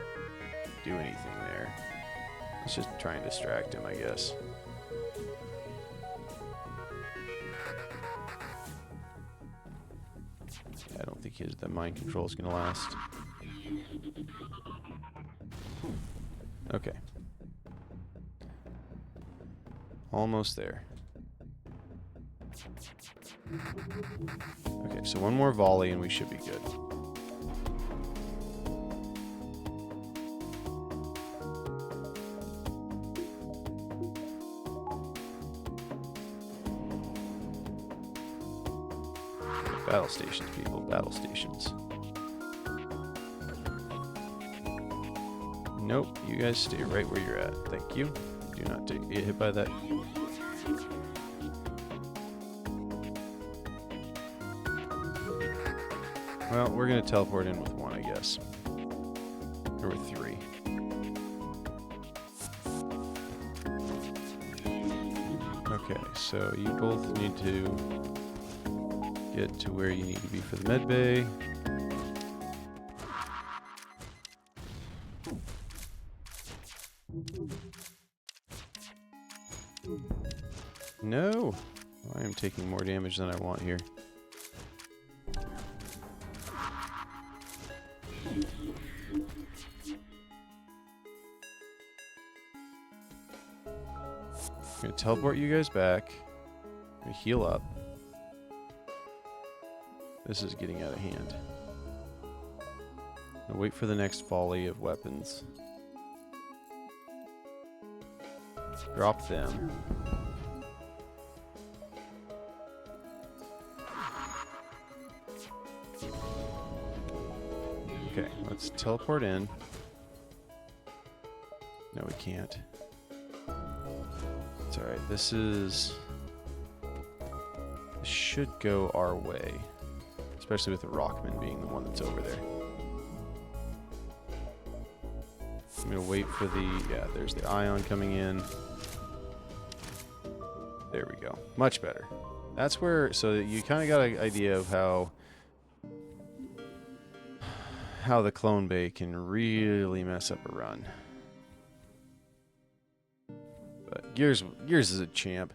do anything there. Let's just try and distract him, I guess. I don't think his the mind control is gonna last. Okay. Almost there. Okay, so one more volley and we should be good. Battle stations, people. Battle stations. Nope, you guys stay right where you're at. Thank you. Do not get hit by that. Well, we're going to teleport in with one, I guess. Or with three. Okay, so you both need to get to where you need to be for the med bay. No! I am taking more damage than I want here. I'm gonna teleport you guys back. I'm gonna heal up. This is getting out of hand. I'll wait for the next volley of weapons. Drop them. Okay, let's teleport in. No, we can't. It's alright, this should go our way. Especially with the Rockman being the one that's over there. I'm gonna wait for yeah, there's the Ion coming in. There we go. Much better. That's where, so that you kind of got an idea of how the clone bay can really mess up a run. But Gears is a champ.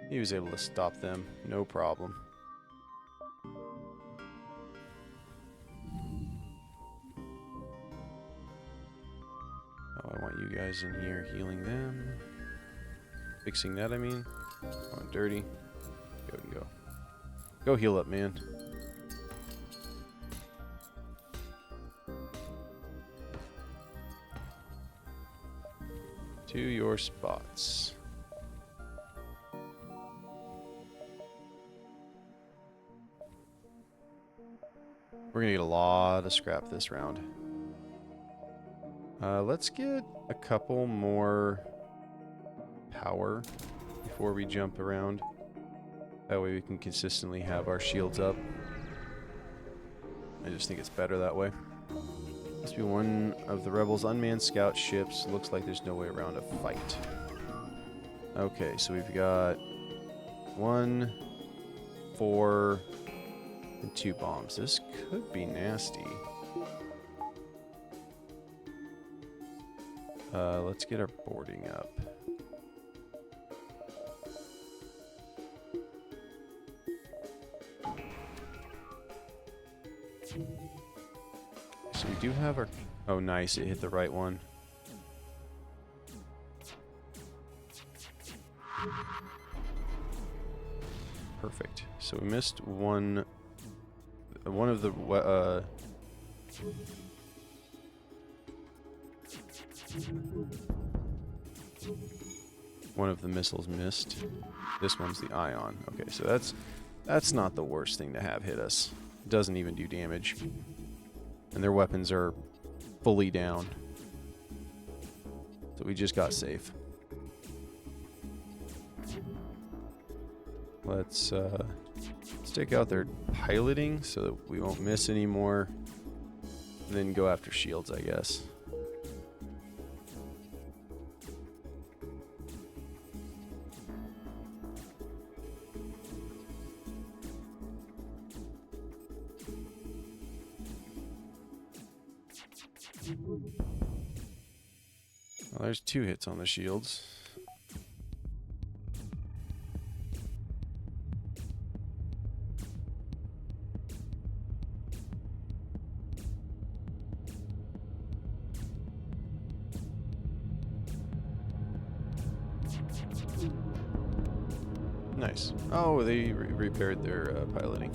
He was able to stop them, no problem. Oh, I want you guys in here healing them. Fixing that, I mean. Going dirty. Go. Go heal up, man. To your spots. We're gonna get a lot of scrap this round. Let's get a couple more power before we jump around. That way we can consistently have our shields up. I just think it's better that way. Must be one of the rebels' unmanned scout ships. Looks like there's no way around a fight. Okay, so we've got 1, 4, and 2 bombs. This could be nasty. Let's get our boarding up. So we do have our... Oh, nice. It hit the right one. Perfect. So we missed one of the... one of the missiles missed. This one's the Ion. Okay, so that's not the worst thing to have hit us. It doesn't even do damage. And their weapons are fully down. So we just got safe. Let's stick out there piloting so that we won't miss anymore. And then go after shields, I guess. Well, there's 2 hits on the shields. Nice. Oh, they repaired their piloting.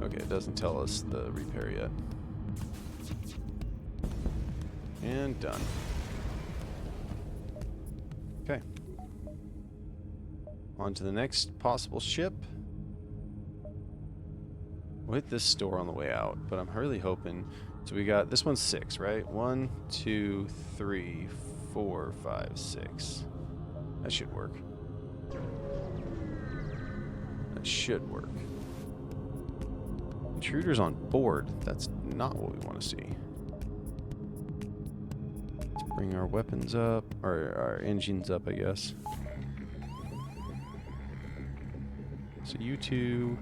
Okay, it doesn't tell us the repair yet. And done. Okay. On to the next possible ship. We'll hit this store on the way out, but I'm really hoping... So we got... This one's 6, right? 1, 2, 3, 4, 5, 6. That should work. That should work. Intruders on board. That's not what we want to see. Let's bring our weapons up, or our engines up, I guess. So you two...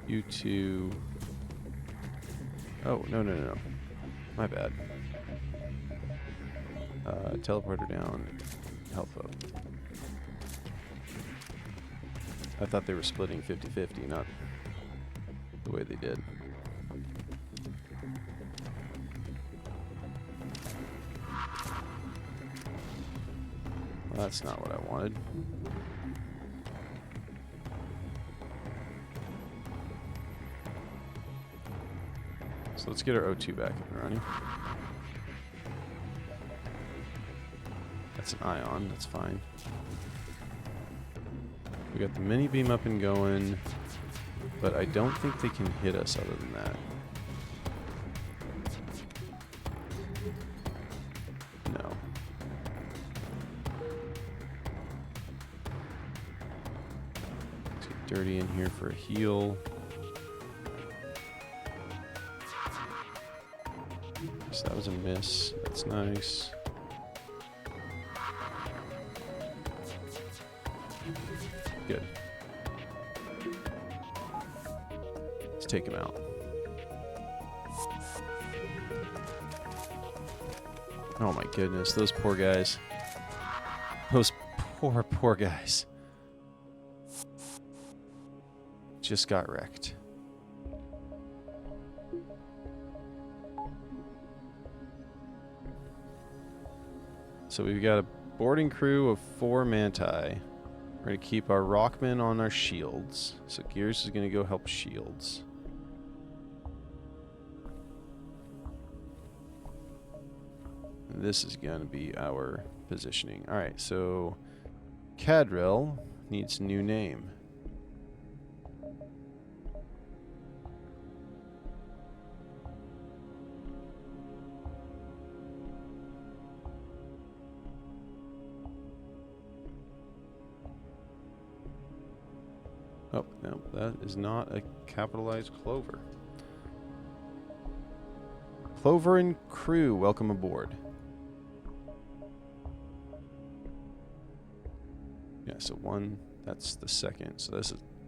You two... Oh, no. My bad. Teleporter down. Health up. I thought they were splitting 50-50, not the way they did. Well, that's not what I wanted. So let's get our O2 back up and running. That's an ion, that's fine. We got the mini beam up and going, but I don't think they can hit us other than that. No. Let's get dirty in here for a heal. So that was a miss. That's nice. Good. Let's take him out. Oh my goodness, those poor guys. Those poor guys. Just got wrecked. So we've got a boarding crew of 4 Manti. We're going to keep our Rockmen on our shields. So Gears is going to go help shields. And this is going to be our positioning. Alright, so Cadrel needs a new name. Oh, no, that is not a capitalized Clover. Clover and crew, welcome aboard. Yeah, so 1, that's the second. So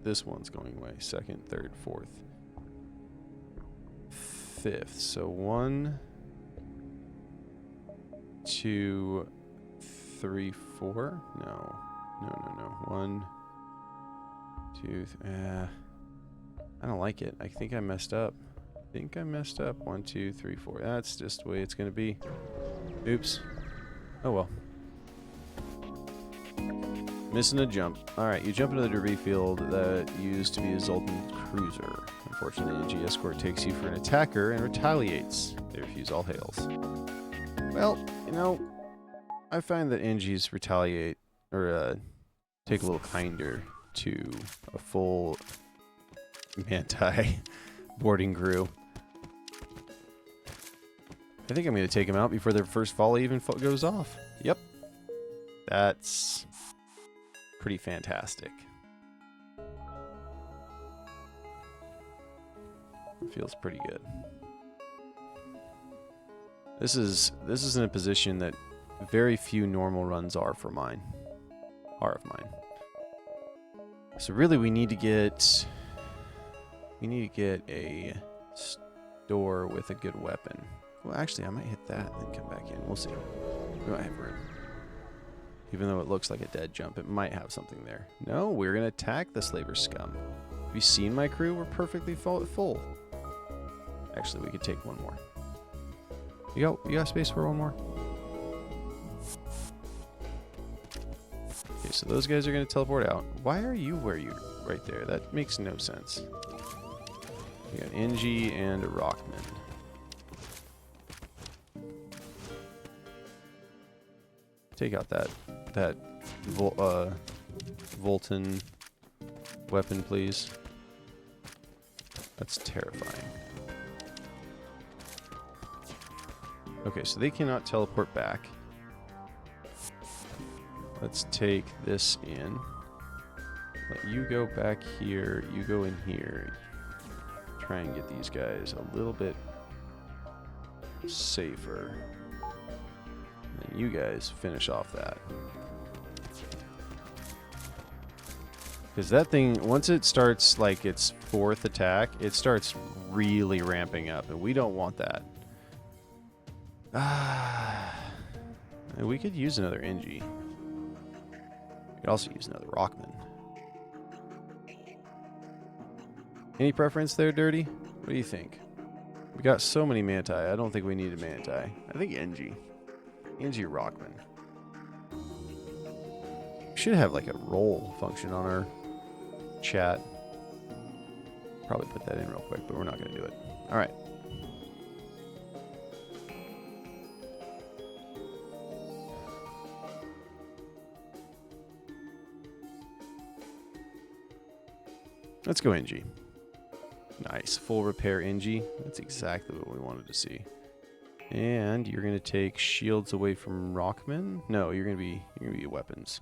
this one's going away. 2nd, 3rd, 4th. 5th. So 1, 2, 3, 4. No. 1, 2, I don't like it. I think I messed up. 1, 2, 3, 4. That's just the way it's going to be. Oops. Oh well. Missing a jump. Alright, you jump into the debris field that used to be a Zoltan cruiser. Unfortunately, the escort takes you for an attacker and retaliates. They refuse all hails. Well, you know, I find that NGs retaliate, or take a little kinder to a full Manti boarding crew. I think I'm going to take them out before their first volley even goes off. Yep. That's pretty fantastic. Feels pretty good. This is in a position that very few normal runs are of mine. So really we need to get a store with a good weapon. Well, actually I might hit that and then come back in. We'll see. We might have room. Even though it looks like a dead jump, it might have something there. No, we're going to attack the slaver scum. Have you seen my crew? We're perfectly full. Actually, we could take one more. You got space for one more? so those guys are going to teleport out. Why are you where you right there? That makes no sense. We got NG and a Rockman. Take out that Volton weapon, please. That's terrifying. Okay, so they cannot teleport back. Let's take this in. Let you go back here. You go in here. Try and get these guys a little bit safer. And you guys finish off that. Because that thing, once it starts like its fourth attack, it starts really ramping up, and we don't want that. And we could use another NG. We could also use another Rockman. Any preference there, Dirty? What do you think? We got so many Manti. I don't think we need a Manti. I think NG. NG Rockman. We should have like a roll function on our chat. Probably put that in real quick, but we're not going to do it. All right. Let's go NG. Nice. Full repair NG. That's exactly what we wanted to see. And you're going to take shields away from Rockman? No, you're going to be weapons.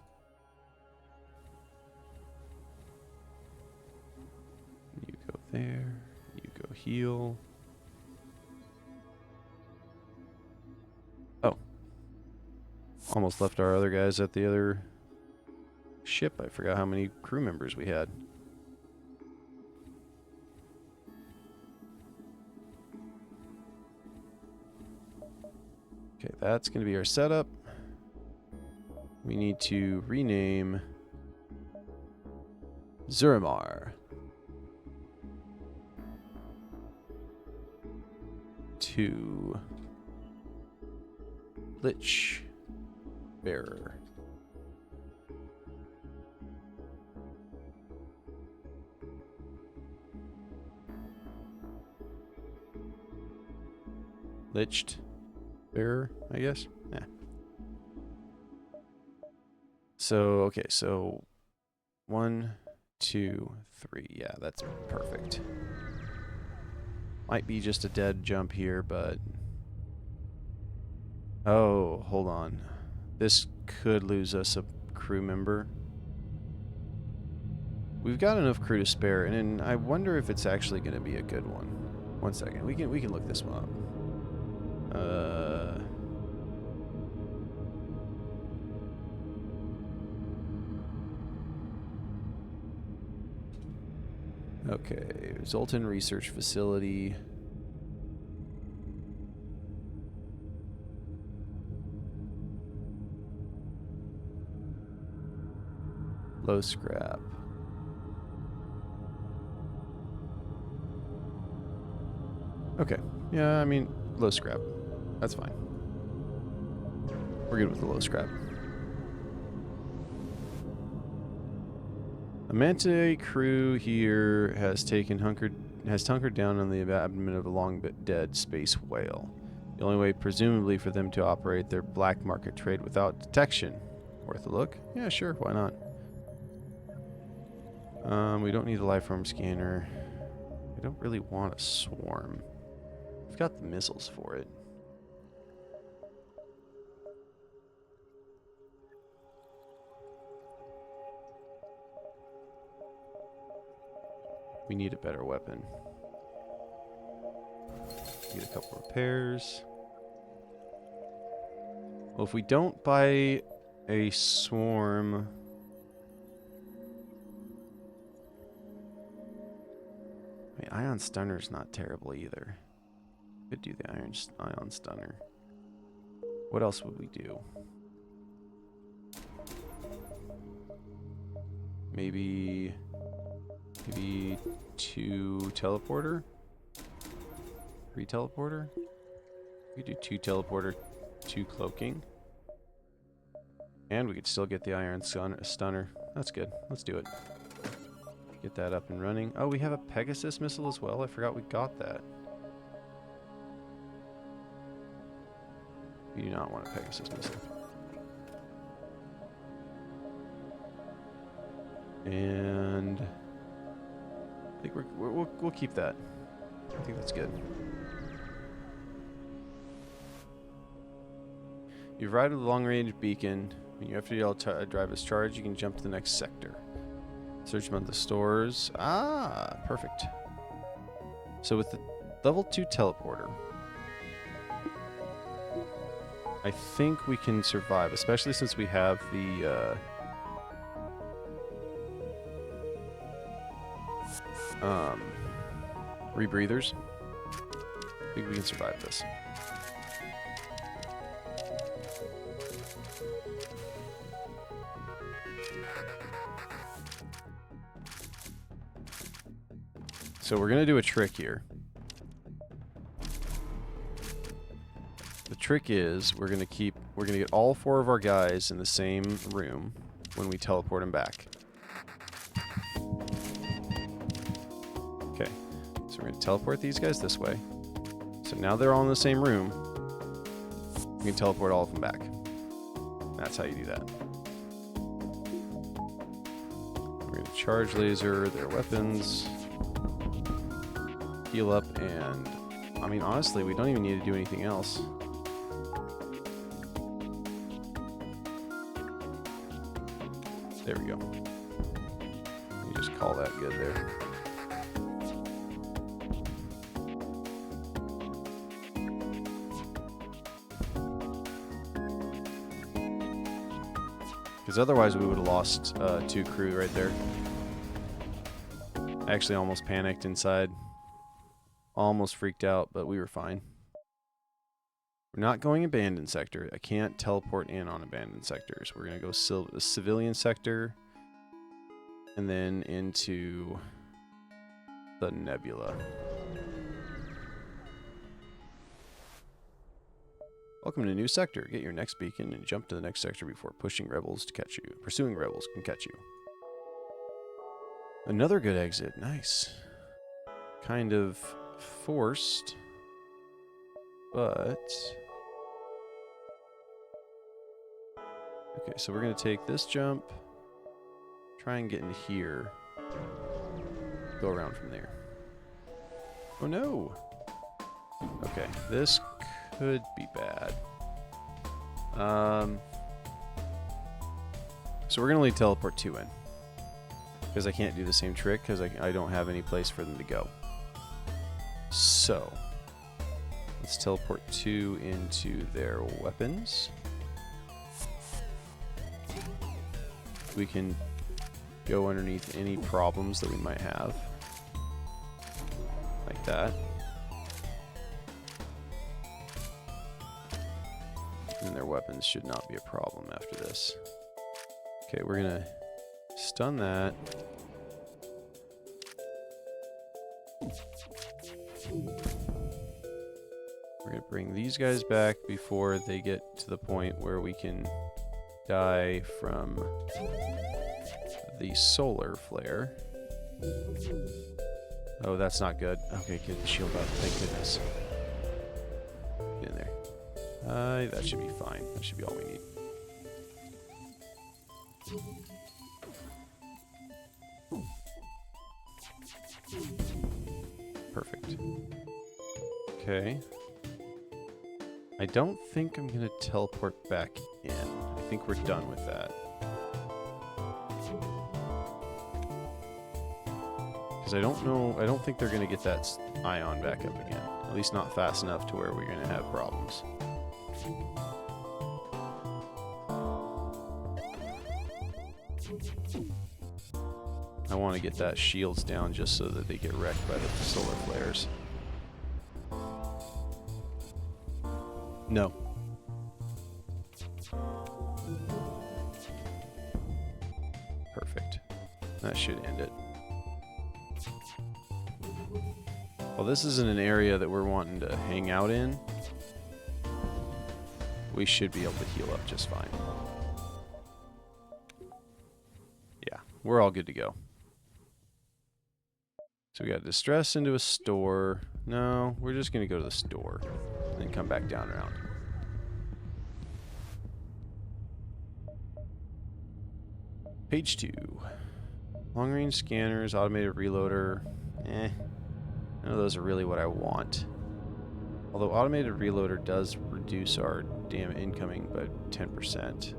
You go there. You go heal. Oh. Almost left our other guys at the other ship. I forgot how many crew members we had. Okay, that's going to be our setup. We need to rename Zuramar to Lich Bearer. Liched Bearer, I guess. Yeah. So, okay, so 1, 2, 3. Yeah, that's perfect. Might be just a dead jump here, but... Oh, hold on. This could lose us a crew member. We've got enough crew to spare, and I wonder if it's actually going to be a good one. 1 second. We can look this one up. Okay, Zoltan Research Facility. Low scrap. Okay, yeah, I mean, low scrap. That's fine. We're good with the low scrap. A Manta crew here has hunkered down on the abdomen of a long dead space whale. The only way, presumably, for them to operate their black market trade without detection. Worth a look? Yeah, sure, why not? We don't need a life form scanner. We don't really want a swarm. We've got the missiles for it. We need a better weapon. Get a couple repairs. Well, if we don't buy a swarm... I mean, Ion Stunner's not terrible either. Could do the Ion Stunner. What else would we do? Maybe 2 teleporter? 3 teleporter? We could do 2 teleporter, 2 cloaking. And we could still get the iron stunner. That's good. Let's do it. Get that up and running. Oh, we have a Pegasus missile as well. I forgot we got that. We do not want a Pegasus missile. And I think we'll keep that. I think that's good. You've arrived at the long-range beacon. When your FTL drive is charged, you can jump to the next sector. Search among the stores. Ah, perfect. So with the level 2 teleporter, I think we can survive, especially since we have the rebreathers. I think we can survive this. So we're gonna do a trick here. The trick is we're gonna get all 4 of our guys in the same room when we teleport them back. Okay, so we're gonna teleport these guys this way. So now they're all in the same room. We can teleport all of them back. That's how you do that. We're gonna charge laser their weapons. Heal up, and I mean, honestly, we don't even need to do anything else. There we go. You just call that good there. Because otherwise we would have lost 2 crew right there. I actually almost panicked inside. Almost freaked out, but we were fine. We're not going abandoned sector. I can't teleport in on abandoned sectors. We're going to go the civilian sector and then into the nebula. Welcome to a new sector. Get your next beacon and jump to the next sector before pursuing rebels can catch you. Another good exit. Nice. Kind of forced, but okay, so we're gonna take this jump, try and get in here, go around from there. Oh no! Okay, this could be bad. So we're gonna leave teleport 2 in because I can't do the same trick because I don't have any place for them to go. So, let's teleport 2 into their weapons. We can go underneath any problems that we might have. Like that. And their weapons should not be a problem after this. Okay, we're gonna stun that. We're going to bring these guys back before they get to the point where we can die from the solar flare. Oh, that's not good. Okay, get the shield up. Thank goodness. Get in there. That should be fine. That should be all we need. Perfect. Okay. I don't think I'm going to teleport back in. I think we're done with that. Because I don't think they're going to get that ion back up again. At least not fast enough to where we're going to have problems. I want to get that shields down just so that they get wrecked by the solar flares. No. Perfect. That should end it. Well, this isn't an area that we're wanting to hang out in. We should be able to heal up just fine. we're all good to go. So we got distress into a store. No, we're just going to go to the store and then come back down around. Page 2. Long range scanners, automated reloader. None of those are really what I want. Although automated reloader does reduce our damn incoming by 10%.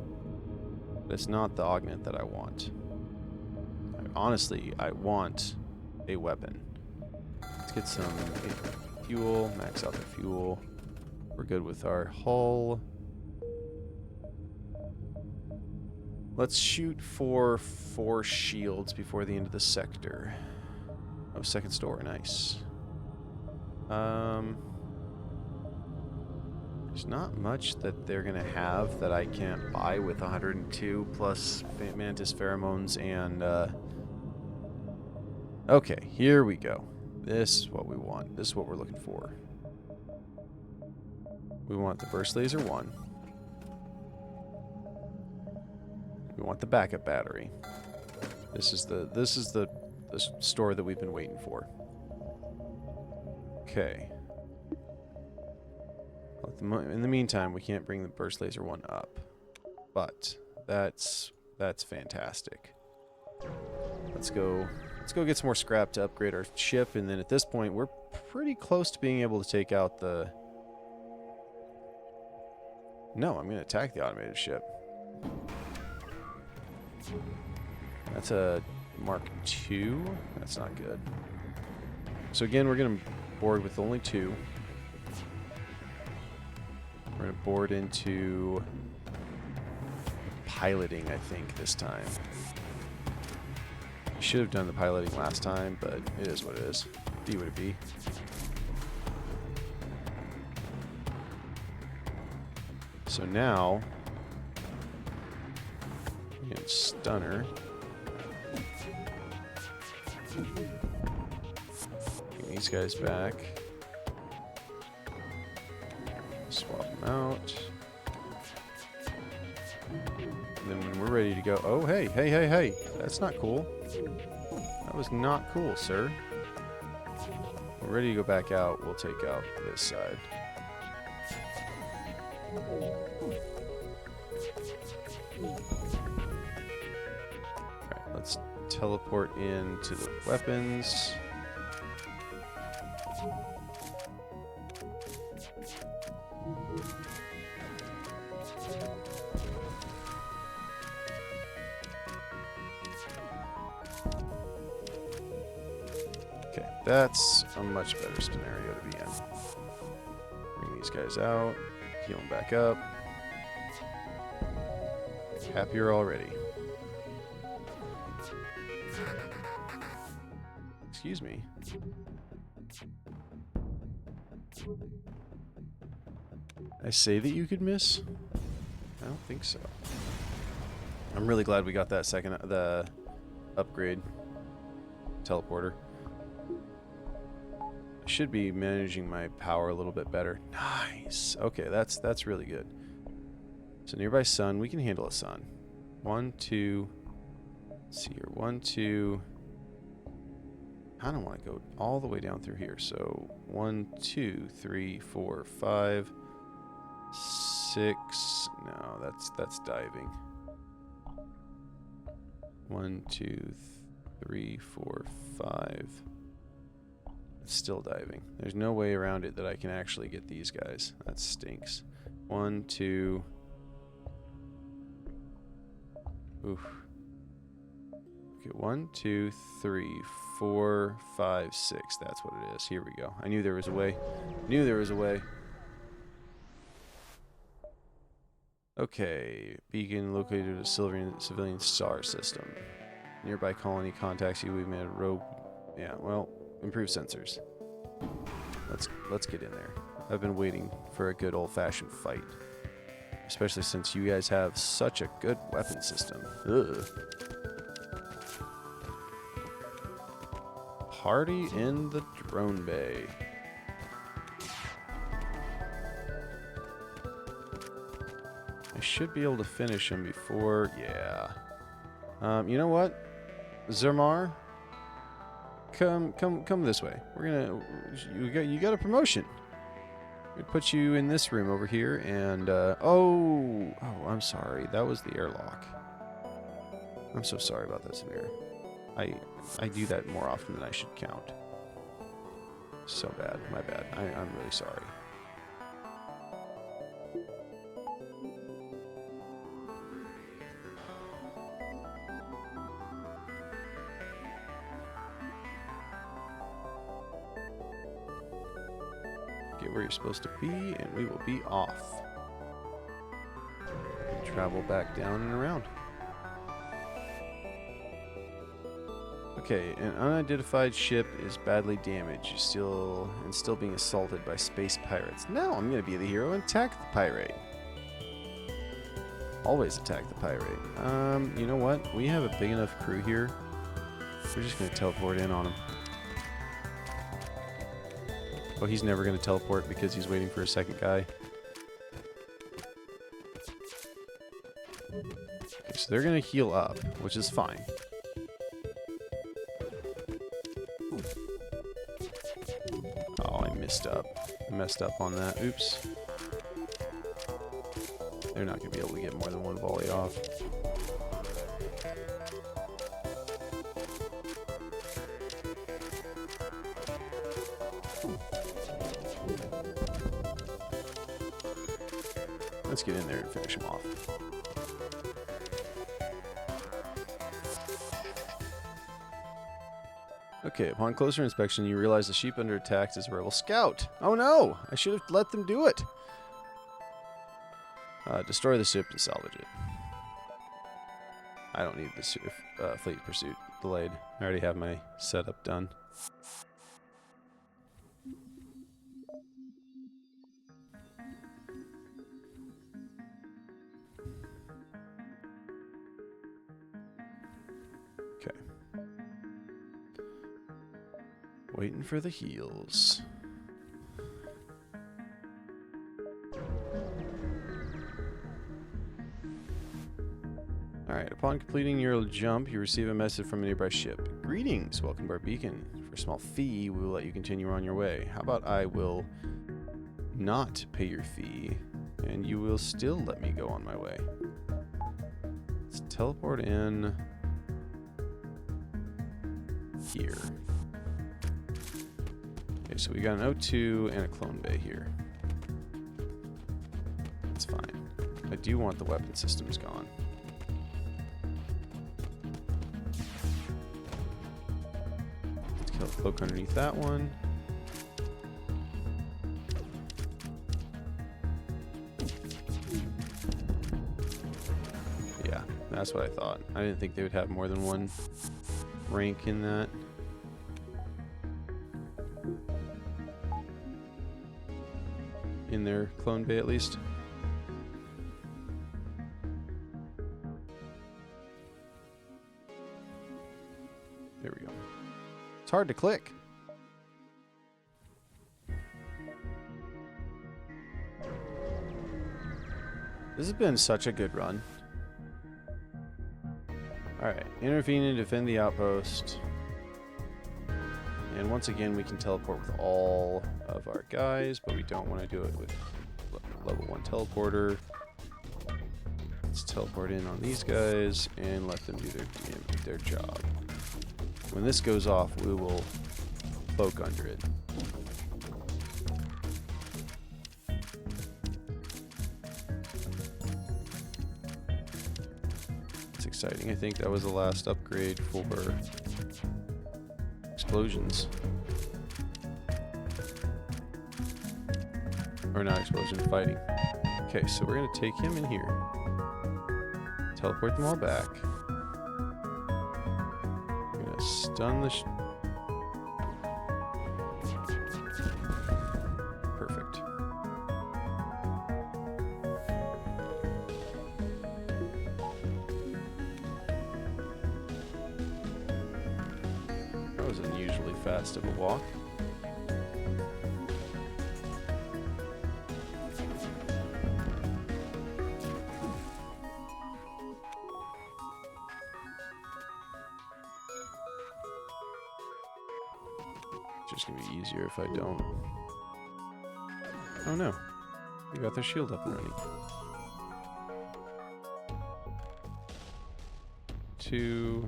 But it's not the augment that I want. Honestly, I want a weapon. Let's get some fuel, max out the fuel. We're good with our hull. Let's shoot for 4 shields before the end of the sector. Oh, second store, nice. There's not much that they're gonna have that I can't buy with 102 plus Mantis pheromones and okay, here we go. This is what we want. This is what we're looking for. We want the burst laser 1. We want the backup battery. This is the store that we've been waiting for. Okay. In the meantime, we can't bring the burst laser 1 up, but that's fantastic. Let's go get some more scrap to upgrade our ship, and then at this point, we're pretty close to being able to take out the. No, I'm going to attack the automated ship. That's a Mark II. That's not good. So again, we're going to board with only 2. We're going to board into piloting, I think, this time. Should have done the piloting last time, but it is what it is. Be what it be. So now, and stunner. Bring these guys back. Swap them out. And then when we're ready to go, oh hey, hey, hey, hey, that's not cool. That was not cool, sir. We're ready to go back out. We'll take out this side. Alright, let's teleport into the weapons. Okay, that's a much better scenario to be in. Bring these guys out, heal them back up. Happier already. Excuse me. I say that you could miss? I don't think so. I'm really glad we got that the upgrade teleporter. I should be managing my power a little bit better. Nice. Okay, that's really good. So nearby sun, we can handle a sun. 1, 2. Let's see here. 1, 2. I don't want to go all the way down through here. So 1, 2, 3, 4, 5, 6. No, that's diving. 1, 2, 3, 4, 5. It's still diving. There's no way around it that I can actually get these guys. That stinks. 1, 2. Oof. Okay, 1, 2, 3, 4, 5, 6. That's what it is. Here we go. I knew there was a way. Knew there was a way. Okay. Beacon located at a civilian star system. Nearby colony contacts you. We've made a rogue. Yeah, well, improved sensors. Let's get in there. I've been waiting for a good old-fashioned fight. Especially since you guys have such a good weapon system. Ugh. Party in the drone bay. I should be able to finish him before... Yeah. You know what? Zermar, come this way. You got a promotion. We put you in this room over here, and oh, I'm sorry. That was the airlock. I'm so sorry about that, Samir. I do that more often than I should count. So bad, my bad. I'm really sorry. Get where you're supposed to be, and we will be off. Travel back down and around. Okay, an unidentified ship is badly damaged. You're still being assaulted by space pirates. No, I'm gonna be the hero and attack the pirate. Always attack the pirate. You know what? We have a big enough crew here. We're just gonna teleport in on him. Oh, he's never gonna teleport because he's waiting for a second guy. Okay, so they're gonna heal up, which is fine. Oh, I messed up on that. Oops. They're not gonna be able to get more than one volley off. Let's get in there and finish him off. Okay, upon closer inspection, you realize the sheep under attack is a rebel scout. Oh no! I should have let them do it. Destroy the ship and salvage it. I don't need this fleet pursuit delayed. I already have my setup done. Okay. Waiting for the heals. Alright, upon completing your jump, you receive a message from a nearby ship. Greetings, welcome to our beacon. For a small fee, we will let you continue on your way. How about I will not pay your fee, and you will still let me go on my way. Let's teleport in here. Okay, so we got an O2 and a clone bay here. That's fine. I do want the weapon systems gone. Cloak underneath that one. Yeah, that's what I thought. I didn't think they would have more than one rank in that. In their clone bay, at least. There we go. It's hard to click. This has been such a good run. Alright, intervene and defend the outpost. And once again, we can teleport with all of our guys, but we don't want to do it with level 1 teleporter. Let's teleport in on these guys and let them do their job. When this goes off, we will cloak under it. It's exciting. I think that was the last upgrade for explosions. Or not explosion, fighting. Okay, so we're going to take him in here. Teleport them all back. Stun the perfect. That was unusually fast of a walk. just gonna be easier if I don't. Oh no. They got their shield up and running. 2.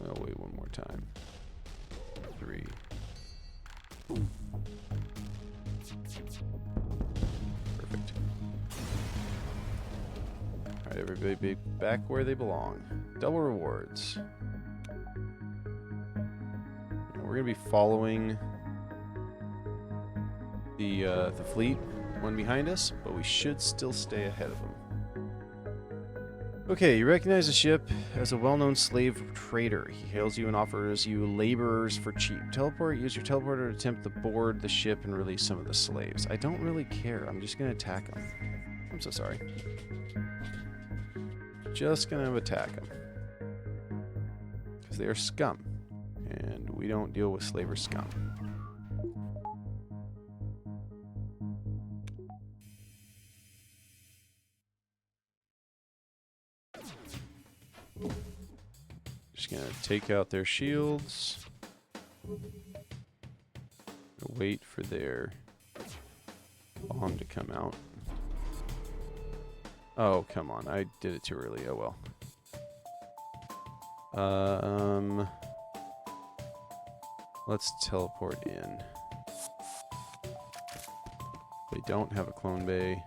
Oh, wait, one more time. 3. Perfect. Alright, everybody be back where they belong. Double rewards. And we're gonna be following the fleet one behind us, but we should still stay ahead of them. Okay, you recognize the ship as a well-known slave trader. He hails you and offers you laborers for cheap. Use your teleporter to attempt to board the ship and release some of the slaves. I don't really care. I'm just going to attack them. I'm so sorry. Just going to attack them. Because they are scum. And we don't deal with slaver scum. Just gonna take out their shields. Wait for their bomb to come out. Oh, come on. I did it too early. Oh well. Let's teleport in. They don't have a clone bay.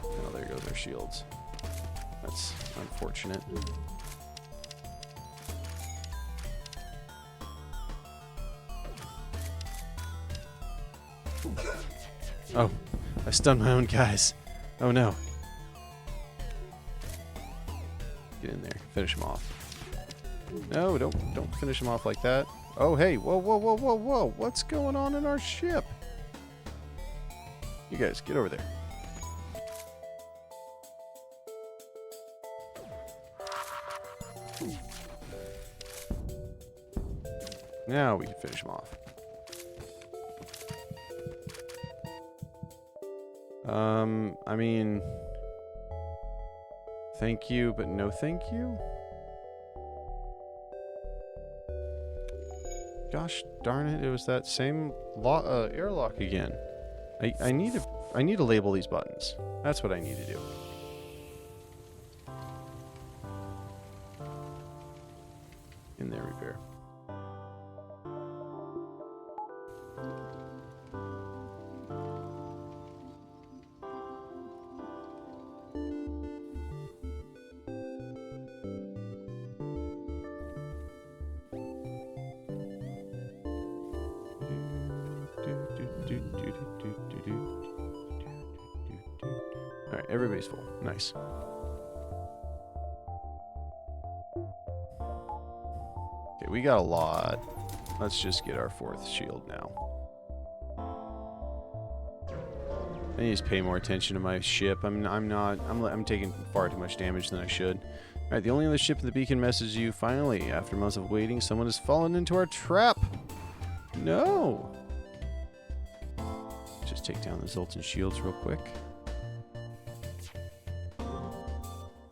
Oh, there go their shields. That's unfortunate. Oh, I stunned my own guys. Oh no. Get in there. Finish them off. No, don't finish them off like that. Oh, hey. Whoa, whoa, whoa, whoa, whoa. What's going on in our ship? You guys, get over there. Now we can finish them off. I mean, thank you, but no thank you. Gosh darn it! It was that same airlock again. I need to label these buttons. That's what I need to do. In there, repair. Alright, everybody's full. Nice. Okay, we got a lot. Let's just get our 4th shield now. I need to pay more attention to my ship. I'm taking far too much damage than I should. Alright, the only other ship in the beacon messages you. Finally, after months of waiting, someone has fallen into our trap. No! Just take down the Zoltan shields real quick.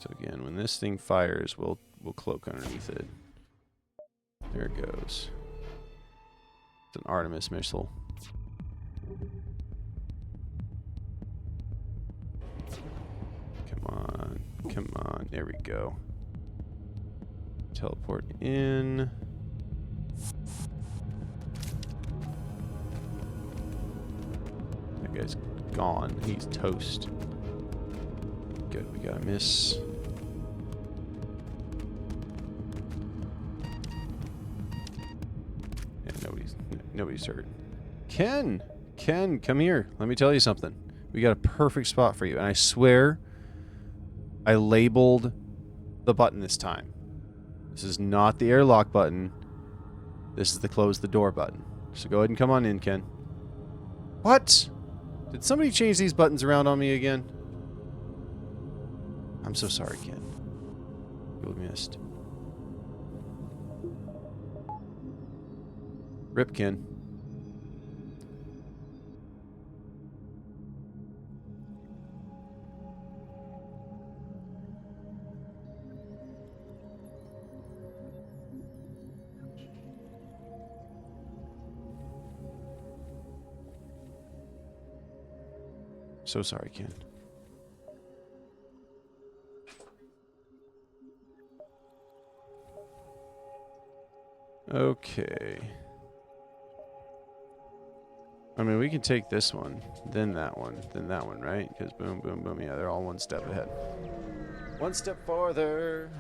So again, when this thing fires, we'll cloak underneath it. There it goes. It's an Artemis missile. Come on. Come on. There we go. Teleport in. That guy's gone. He's toast. Good. We got a miss. Nobody's hurt. Ken, come here. Let me tell you something. We got a perfect spot for you. And I swear, I labeled the button this time. This is not the airlock button. This is the close the door button. So go ahead and come on in, Ken. What? Did somebody change these buttons around on me again? I'm so sorry, Ken. You missed. Rip, Ken. So sorry, Ken. Okay. I mean, we can take this one, then that one, right? Because boom, boom, boom. Yeah, they're all one step ahead. One step farther.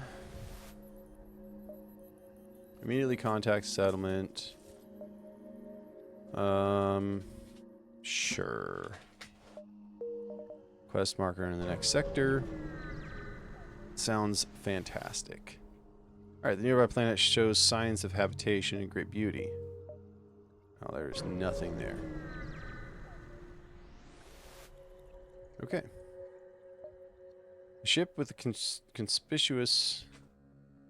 Immediately contact settlement. Sure. Quest marker in the next sector. Sounds fantastic. Alright, the nearby planet shows signs of habitation and great beauty. Oh, there's nothing there. Okay. A ship with conspicuous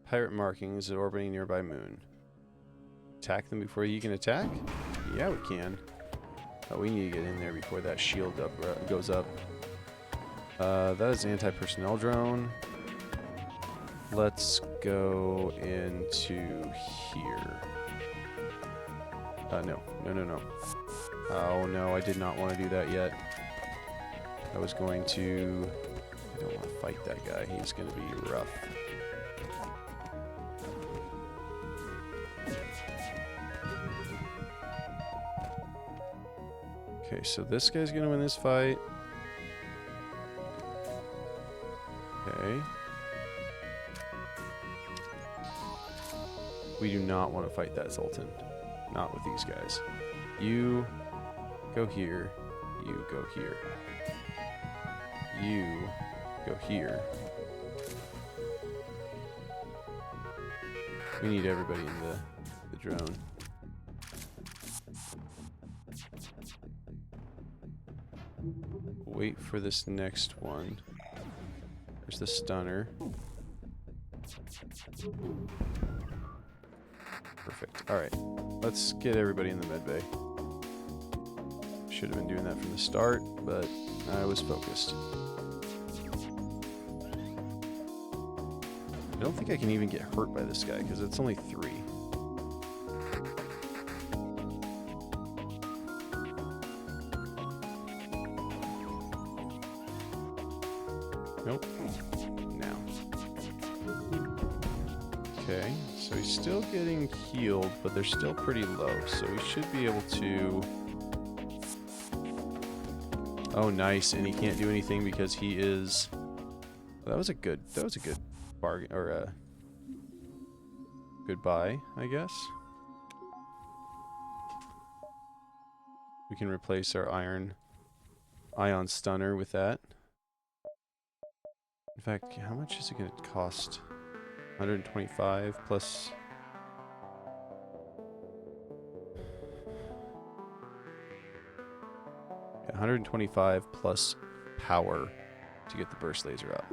pirate markings is orbiting nearby moon. Attack them before you can attack? Yeah, we can. Oh, we need to get in there before that shield goes up. That is an anti-personnel drone. Let's go into here. No. Oh no, I did not want to do that yet. I was going to... I don't want to fight that guy. He's going to be rough. Okay, so this guy's going to win this fight. Okay. We do not want to fight that Sultan. Not with these guys. You go here. You go here. You go here. We need everybody in the drone. Wait for this next one. There's the stunner. Perfect. Alright. Let's get everybody in the medbay. Should have been doing that from the start, but I was focused. I don't think I can even get hurt by this guy, because it's only 3. Nope. Now. Okay, so he's still getting healed, but they're still pretty low, so we should be able to... Oh, nice, and he can't do anything because he is... That was a good bargain, or goodbye, I guess. We can replace our ion stunner with that. In fact, how much is it going to cost? 125 plus... Yeah, 125 plus power to get the burst laser up.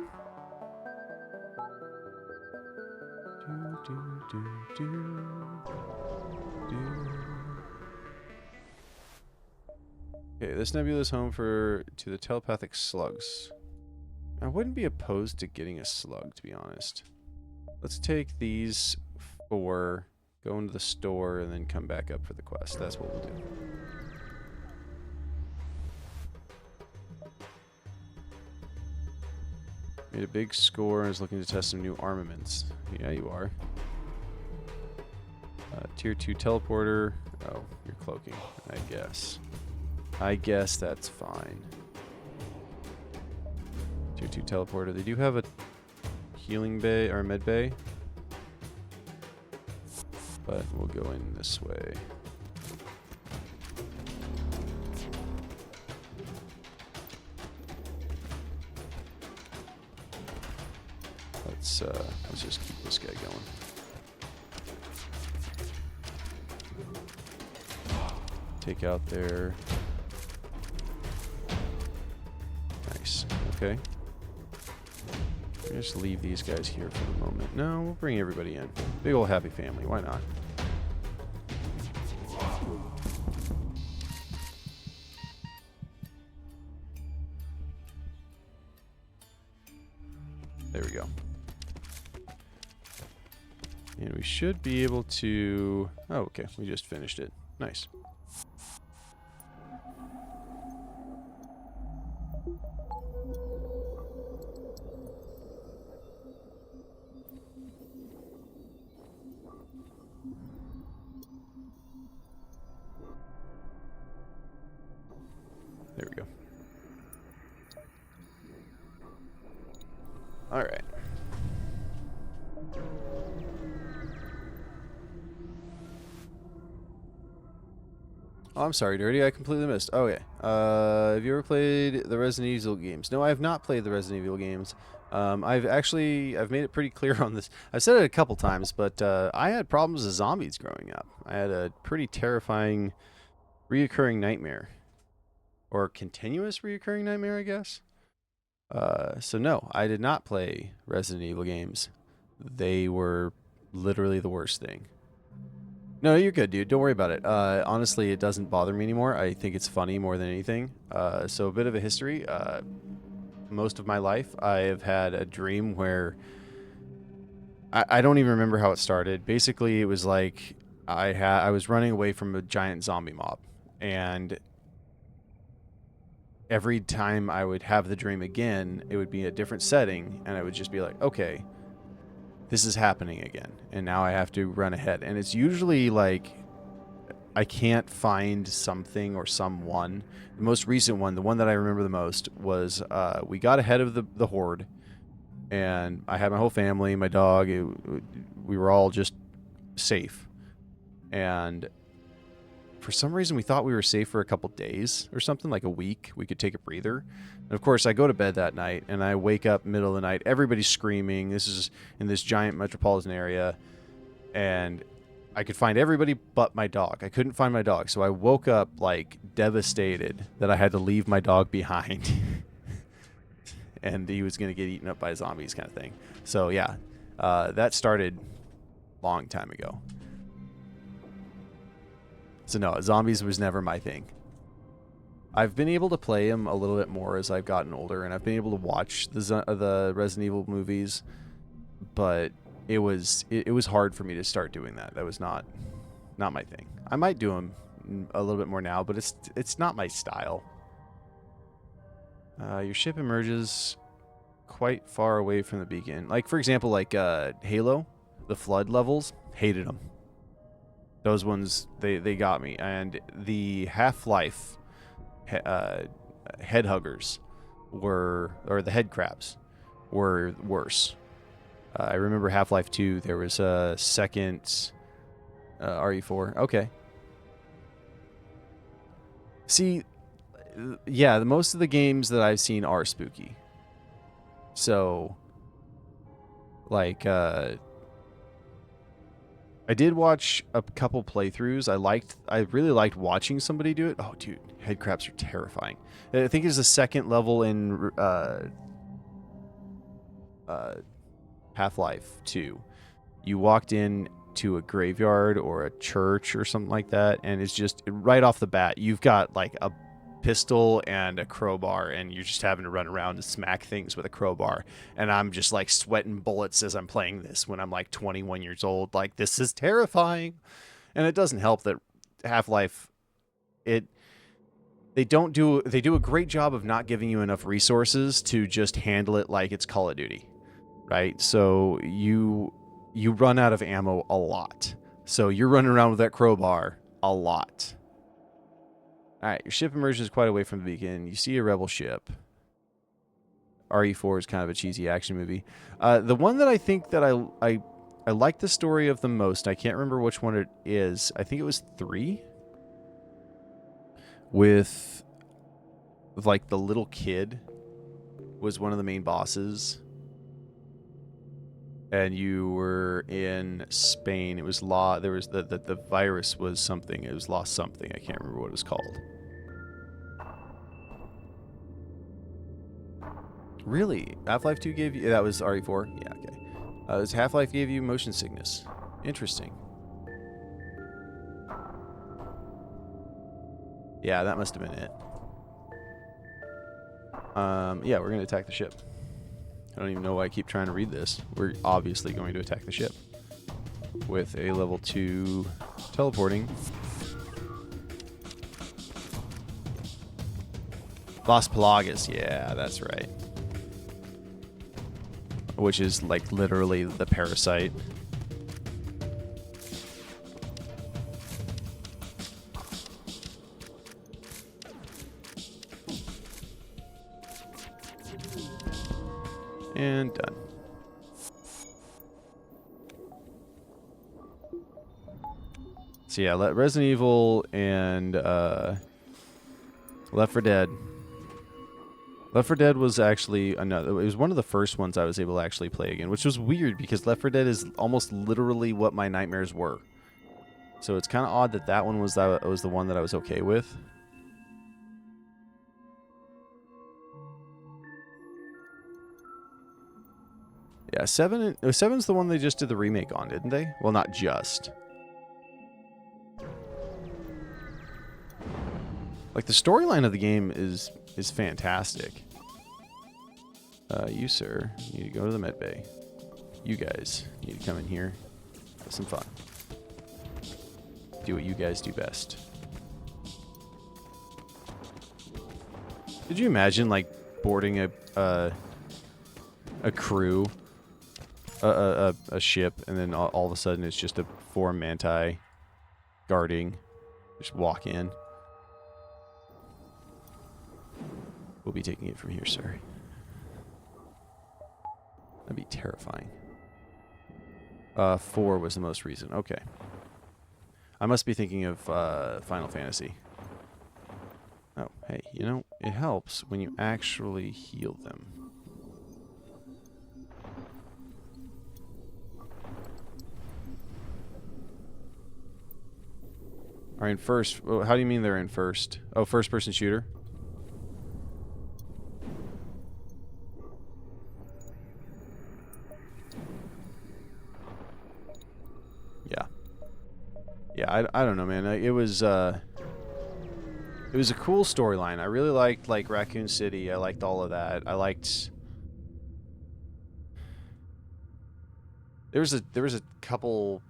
Okay, this nebula is home to the telepathic slugs. I wouldn't be opposed to getting a slug, to be honest. Let's take these 4, go into the store, and then come back up for the quest. That's what we'll do. Made a big score and is looking to test some new armaments. Yeah, you are. Tier 2 teleporter. Oh, you're cloaking, I guess. I guess that's fine. Tier 2 teleporter. They do have a healing bay, or med bay. But we'll go in this way. Let's just keep this guy going. Take out their... Nice. Okay. Just leave these guys here for the moment. No, we'll bring everybody in. Big old happy family. Why not? There we go. And we should be able to... Oh, okay. We just finished it. Nice. All right. Oh, I'm sorry, Dirty. I completely missed. Oh, okay. Have you ever played the Resident Evil games? No, I have not played the Resident Evil games. I've made it pretty clear on this. I've said it a couple times, but I had problems with zombies growing up. I had a pretty terrifying, reoccurring nightmare, or continuous reoccurring nightmare, I guess. So no, I did not play Resident Evil games. They were literally the worst thing. No, you're good, dude. Don't worry about it. Honestly, it doesn't bother me anymore. I think it's funny more than anything. So a bit of a history. Most of my life, I have had a dream where I don't even remember how it started. Basically, it was like I was running away from a giant zombie mob, and every time I would have the dream again, it would be a different setting, and I would just be like, okay, this is happening again, and now I have to run ahead. And it's usually like I can't find something or someone. The most recent one, the one that I remember the most, was we got ahead of the horde, and I had my whole family, my dog. We were all just safe, and for some reason we thought we were safe for a couple days or something, like a week. We could take a breather. And of course, I go to bed that night, and I wake up middle of the night. Everybody's screaming. This is in this giant metropolitan area, and I could find everybody but my dog. I couldn't find my dog, so I woke up like devastated that I had to leave my dog behind, and he was going to get eaten up by zombies, kind of thing. So yeah, that started a long time ago. So no, zombies was never my thing. I've been able to play them a little bit more as I've gotten older, and I've been able to watch the Resident Evil movies, but it was hard for me to start doing that. That was not my thing. I might do them a little bit more now, but it's not my style. Your ship emerges quite far away from the beacon. Like, for example, like Halo, the flood levels, hated them. Those ones, they got me. And the Half-Life head huggers or the head crabs were worse. I remember Half-Life 2, there was a second RE4. Okay. See, yeah, most of the games that I've seen are spooky. So, like, I did watch a couple playthroughs. I really liked watching somebody do it. Oh, dude, head crabs are terrifying. I think it's the second level in Half-Life 2. You walked in to a graveyard or a church or something like that, and it's just right off the bat, you've got like a pistol and a crowbar, and you're just having to run around and smack things with a crowbar. And I'm just like sweating bullets as I'm playing this when I'm like 21 years old. Like, this is terrifying. And it doesn't help that Half-Life, they do a great job of not giving you enough resources to just handle it like it's Call of Duty, right? So you run out of ammo a lot. So you're running around with that crowbar a lot. All right, your ship emerges quite away from the beacon. You see a rebel ship. RE4 is kind of a cheesy action movie. The one that I think that I like the story of the most, I can't remember which one it is. I think it was 3. With like the little kid was one of the main bosses. And you were in Spain. It was there was the virus was something. It was lost something. I can't remember what it was called. Really? Half-Life 2 gave you... That was RE4? Yeah, okay. Half-Life gave you motion sickness. Interesting. Yeah, that must have been it. Yeah, we're going to attack the ship. I don't even know why I keep trying to read this. We're obviously going to attack the ship. With a level 2 teleporting. Las Plagas, yeah, that's right. Which is like literally the parasite. And done. So yeah, Resident Evil and Left 4 Dead. Left 4 Dead was actually another. It was one of the first ones I was able to actually play again, which was weird because Left 4 Dead is almost literally what my nightmares were. So it's kind of odd that that one was the one that I was okay with. Yeah, 7's the one they just did the remake on, didn't they? Well, not just. Like the storyline of the game is fantastic. You, sir, need to go to the med bay. You guys need to come in here, have some fun. Do what you guys do best. Could you imagine like boarding a crew, a ship, and then all of a sudden it's just a 4 manti guarding? Just walk in. We'll be taking it from here, sir. That'd be terrifying. 4 was the most recent. Okay. I must be thinking of Final Fantasy. Oh, hey, you know, it helps when you actually heal them. Are in first. Oh, how do you mean they're in first? Oh, first-person shooter? Yeah. Yeah, I don't know, man. It was a cool storyline. I really liked like Raccoon City. I liked all of that. I liked. There was a couple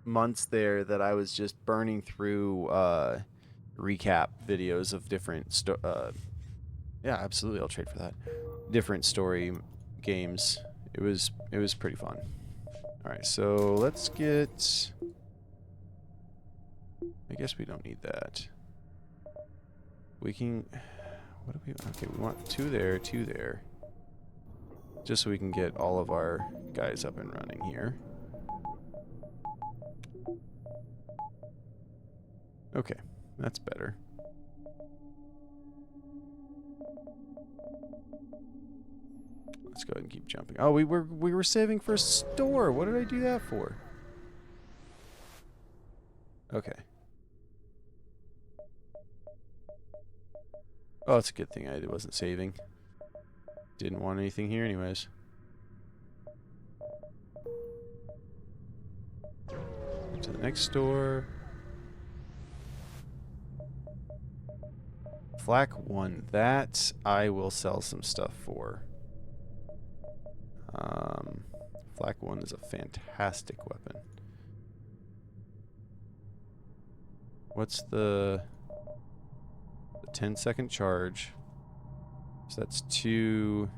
months there that I was just burning through recap videos of different yeah, absolutely, I'll trade for that. Different story games. It was pretty fun. All right, so let's get. I guess we don't need that. We can. What do we? Okay, we want 2 there, 2 there. Just so we can get all of our guys up and running here. Okay, that's better. Let's go ahead and keep jumping. Oh, we were saving for a store. What did I do that for? Okay. Oh, it's a good thing I wasn't saving. Didn't want anything here anyways. To the next store. Flak 1. That I will sell some stuff for. Flak 1 is a fantastic weapon. What's the 10-second charge? So that's 2.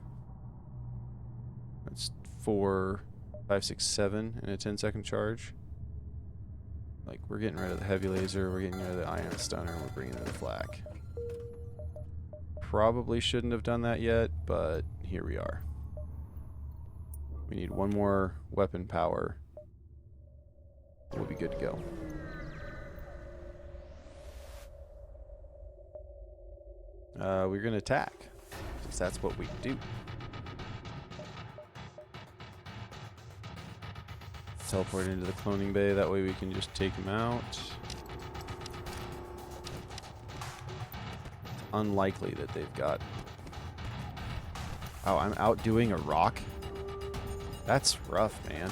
That's 4, 5, 6, 7 in a 10-second charge. Like, we're getting rid of the heavy laser, we're getting rid of the ion stunner, we're bringing in the flak. Probably shouldn't have done that yet, but here we are. We need 1 more weapon power. We'll be good to go. We're going to attack, since that's what we do. Teleport into the cloning bay, that way we can just take him out. It's unlikely that they've got... Oh, I'm outdoing a rock? That's rough, man.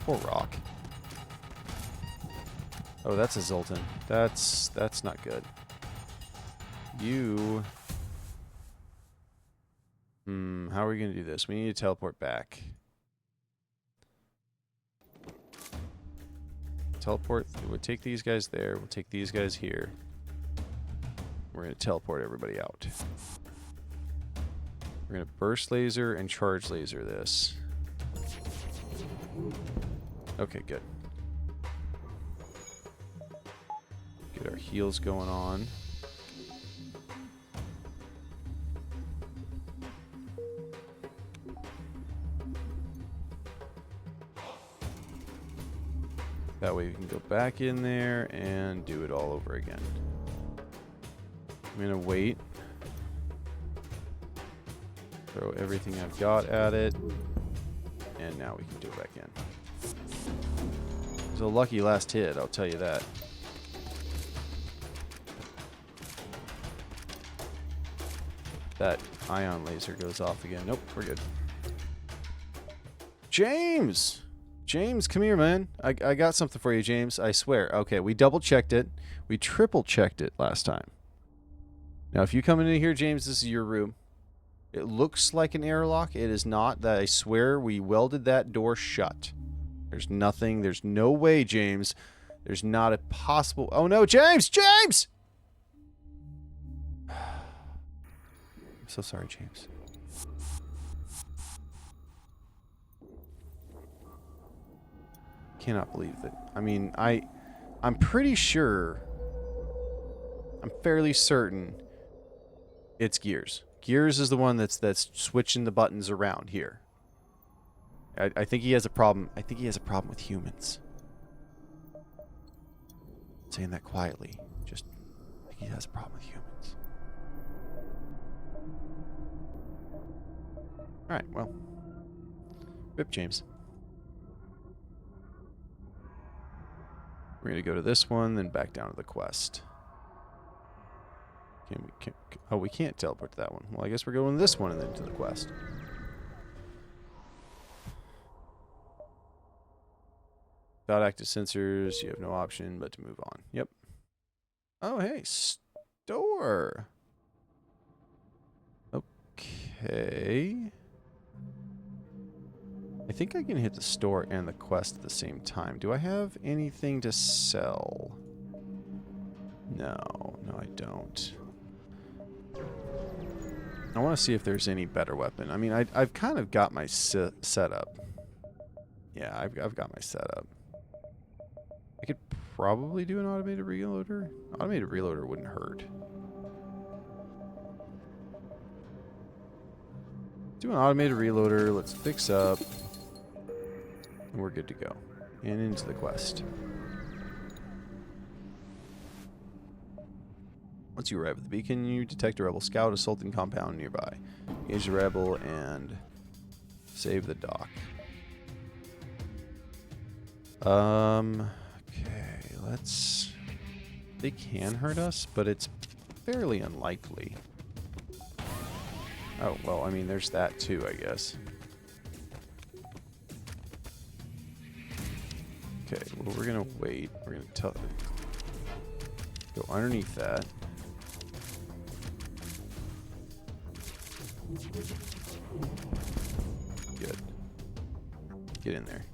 Poor rock. Oh, that's a Zoltan. That's not good. You... how are we going to do this? We need to teleport back. Teleport. We'll take these guys there. We'll take these guys here. We're going to teleport everybody out. We're going to burst laser and charge laser this. Okay, good. Get our heals going on. That way we can go back in there and do it all over again. I'm going to wait. Throw everything I've got at it. And now we can do it back in. It was a lucky last hit, I'll tell you that. That ion laser goes off again. Nope, we're good. James! James, come here, man. I got something for you, James. I swear. Okay, we double-checked it. We triple-checked it last time. Now, if you come into here, James, this is your room. It looks like an airlock. It is not. That I swear we welded that door shut. There's nothing. There's no way, James. There's not a possible... Oh, no, James! James! I'm so sorry, James. Cannot believe that. I mean, I'm pretty sure... I'm fairly certain it's Gears. Gears is the one that's switching the buttons around here. I think he has a problem. I think he has a problem with humans. Saying that quietly. Just I think he has a problem with humans. Alright, well. Rip James. We're going to go to this one, then back down to the quest. We can't teleport to that one. Well, I guess we're going to this one and then to the quest. Without active sensors, you have no option but to move on. Yep. Oh, hey, store. Okay. I think I can hit the store and the quest at the same time. Do I have anything to sell? No, I don't. I want to see if there's any better weapon. I mean, I've kind of got my setup. Yeah, I've got my setup. I could probably do an automated reloader. Automated reloader wouldn't hurt. Do an automated reloader. Let's fix up. And we're good to go. And into the quest. Once you arrive at the beacon, you detect a rebel scout assaulting compound nearby. Engage the rebel and save the dock. Okay, let's... They can hurt us, but it's fairly unlikely. Oh, well, I mean, there's that too, I guess. Okay, well, we're gonna wait. We're gonna go underneath that. Good. Get in there.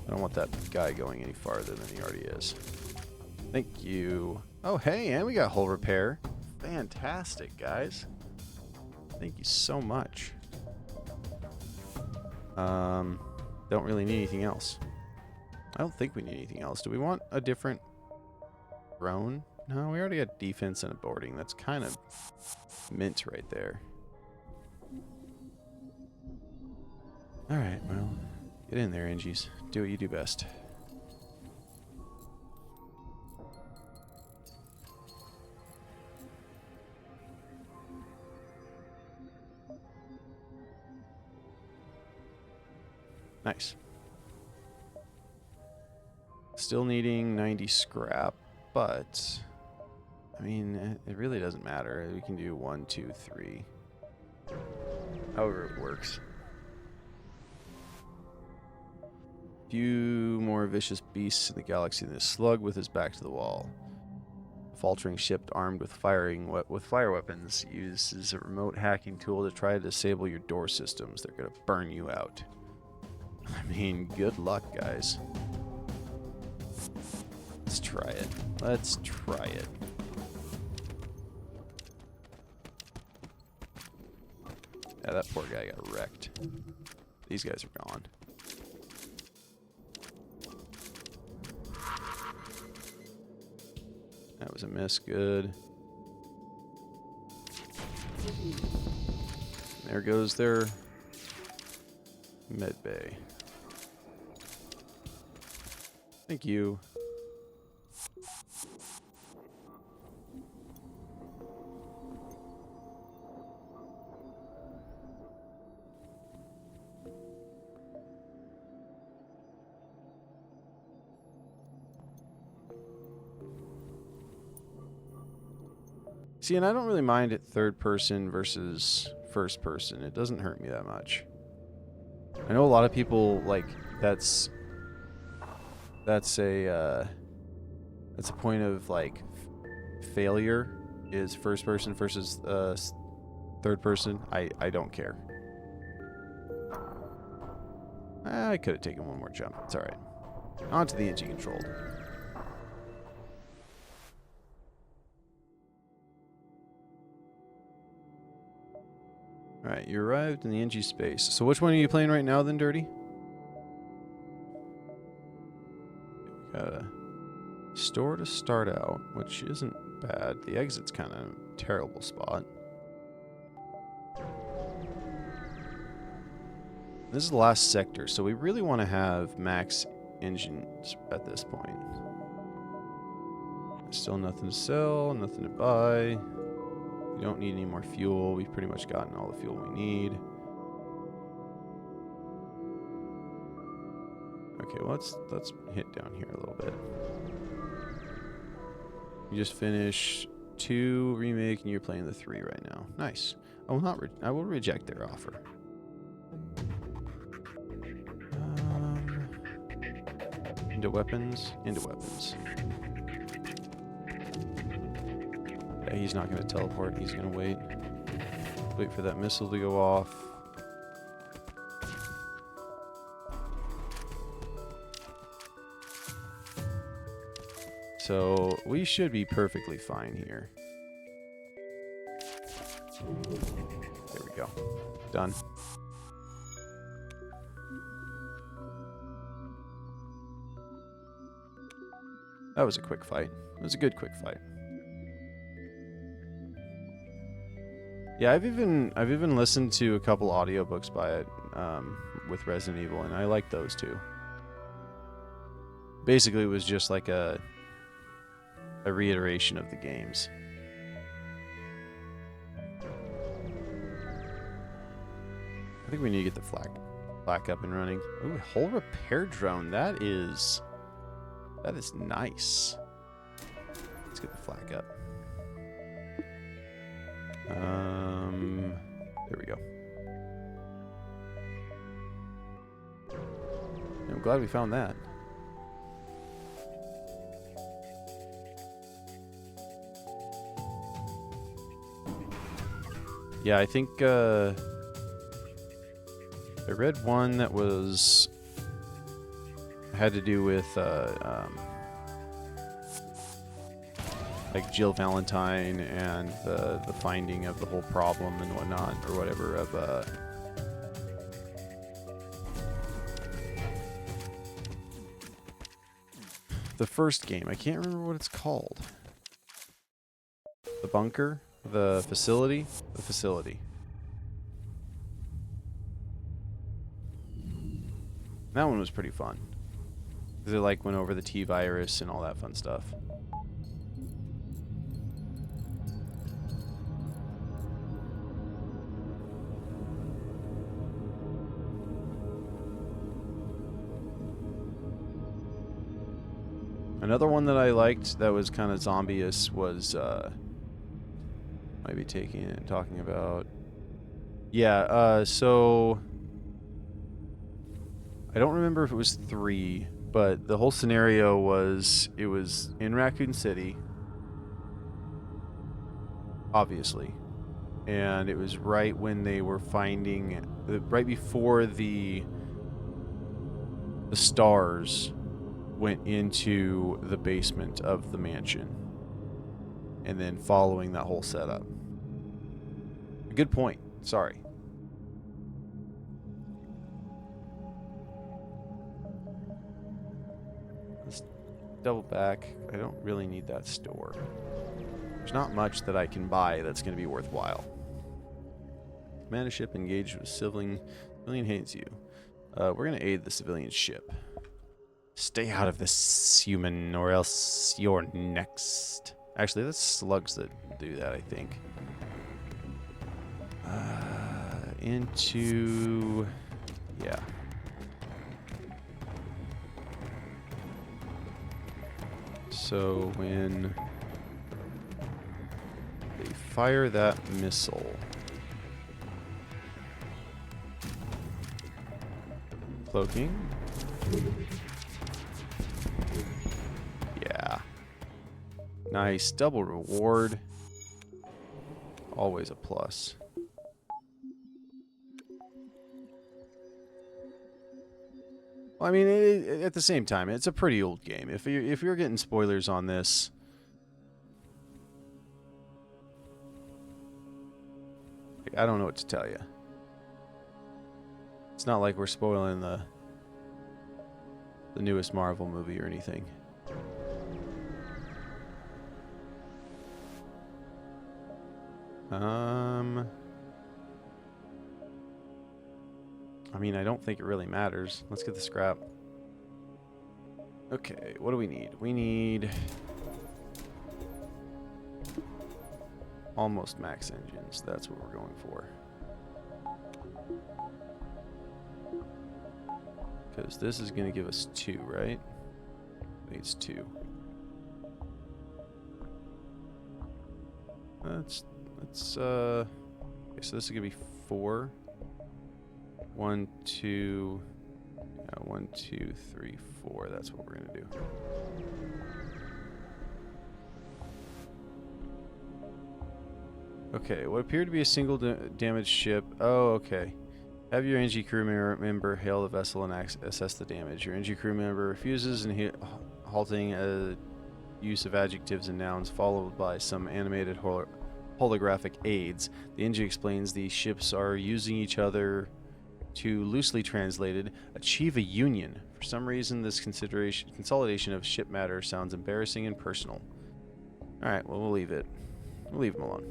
I don't want that guy going any farther than he already is. Thank you. Oh, hey, and we got hull repair. Fantastic, guys. Thank you so much. Don't really need anything else. I don't think we need anything else. Do we want a different drone? No, we already got defense and a boarding. That's kind of mint right there. Alright, well, get in there, Angies. Do what you do best. Nice. Still needing 90 scrap, but I mean, it really doesn't matter. We can do 1, 2, 3. However it works. Few more vicious beasts in the galaxy than a slug with his back to the wall. A faltering ship armed with fire weapons uses a remote hacking tool to try to disable your door systems. They're gonna burn you out. I mean, good luck, guys. Let's try it. Let's try it. Yeah, that poor guy got wrecked. These guys are gone. That was a miss. Good. There goes their med bay. Thank you. See, and I don't really mind it third person versus first person. It doesn't hurt me that much. I know a lot of people like that's a point of like failure is first person versus third person. I don't care. I could have taken one more jump. It's all right. On to the engine controlled. All right, you arrived in the NG space. So which one are you playing right now, then, Dirty? We got a store to start out, which isn't bad. The exit's kind of a terrible spot. This is the last sector, so we really want to have max engines at this point. Still nothing to sell, nothing to buy. We don't need any more fuel. We've pretty much gotten all the fuel we need. Okay, well, let's hit down here a little bit. You just finished 2 remake and you're playing the 3 right now. Nice. I will not. I will reject their offer. Into weapons. Into weapons. Yeah, he's not going to teleport. He's going to wait. Wait for that missile to go off. So we should be perfectly fine here. There we go. Done. That was a quick fight. It was a good quick fight. Yeah, I've even listened to a couple audiobooks by it with Resident Evil, and I like those too. Basically, it was just like a reiteration of the games. I think we need to get the flak up and running. Ooh, a whole repair drone. That is nice. Let's get the flak up. There we go. I'm glad we found that. Yeah, I think I read one that was had to do with like Jill Valentine and the finding of the whole problem and whatnot or whatever of the first game. I can't remember what it's called. The bunker, the facility. That one was pretty fun. Because it like went over the T-virus and all that fun stuff. Another one that I liked that was kind of zombie-ish was might be talking about. Yeah, so I don't remember if it was 3, but the whole scenario was it was in Raccoon City, obviously, and it was right when they were finding, right before the stars went into the basement of the mansion, and then following that whole setup. Good point. Sorry. Let's double back. I don't really need that store. There's not much that I can buy that's going to be worthwhile. Command a ship engaged with civilian hates you. We're going to aid the civilian ship. Stay out of this, human, or else you're next. Actually, that's slugs that do that, I think. Into... yeah. So when they fire that missile... cloaking. Yeah. Nice. Double reward. Always a plus. Well, I mean, at the same time, it's a pretty old game. If you're getting spoilers on this, I don't know what to tell you. It's not like we're spoiling the newest Marvel movie or anything. I mean, I don't think it really matters. Let's get the scrap. Okay, what do we need? We need almost max engines. That's what we're going for. Because this is going to give us 2, right? I think it's 2. Let's okay, so this is going to be 4. 1, 2, 1, 2, 3, 4. That's what we're going to do. Okay, what appeared to be a single damaged ship. Oh, okay. Have your NG crew member hail the vessel and assess the damage. Your NG crew member refuses and halting use of adjectives and nouns followed by some animated holographic aids. The NG explains the ships are using each other to, loosely translated, achieve a union. For some reason, this consolidation of ship matter sounds embarrassing and personal. Alright, well, we'll leave it. We'll leave them alone.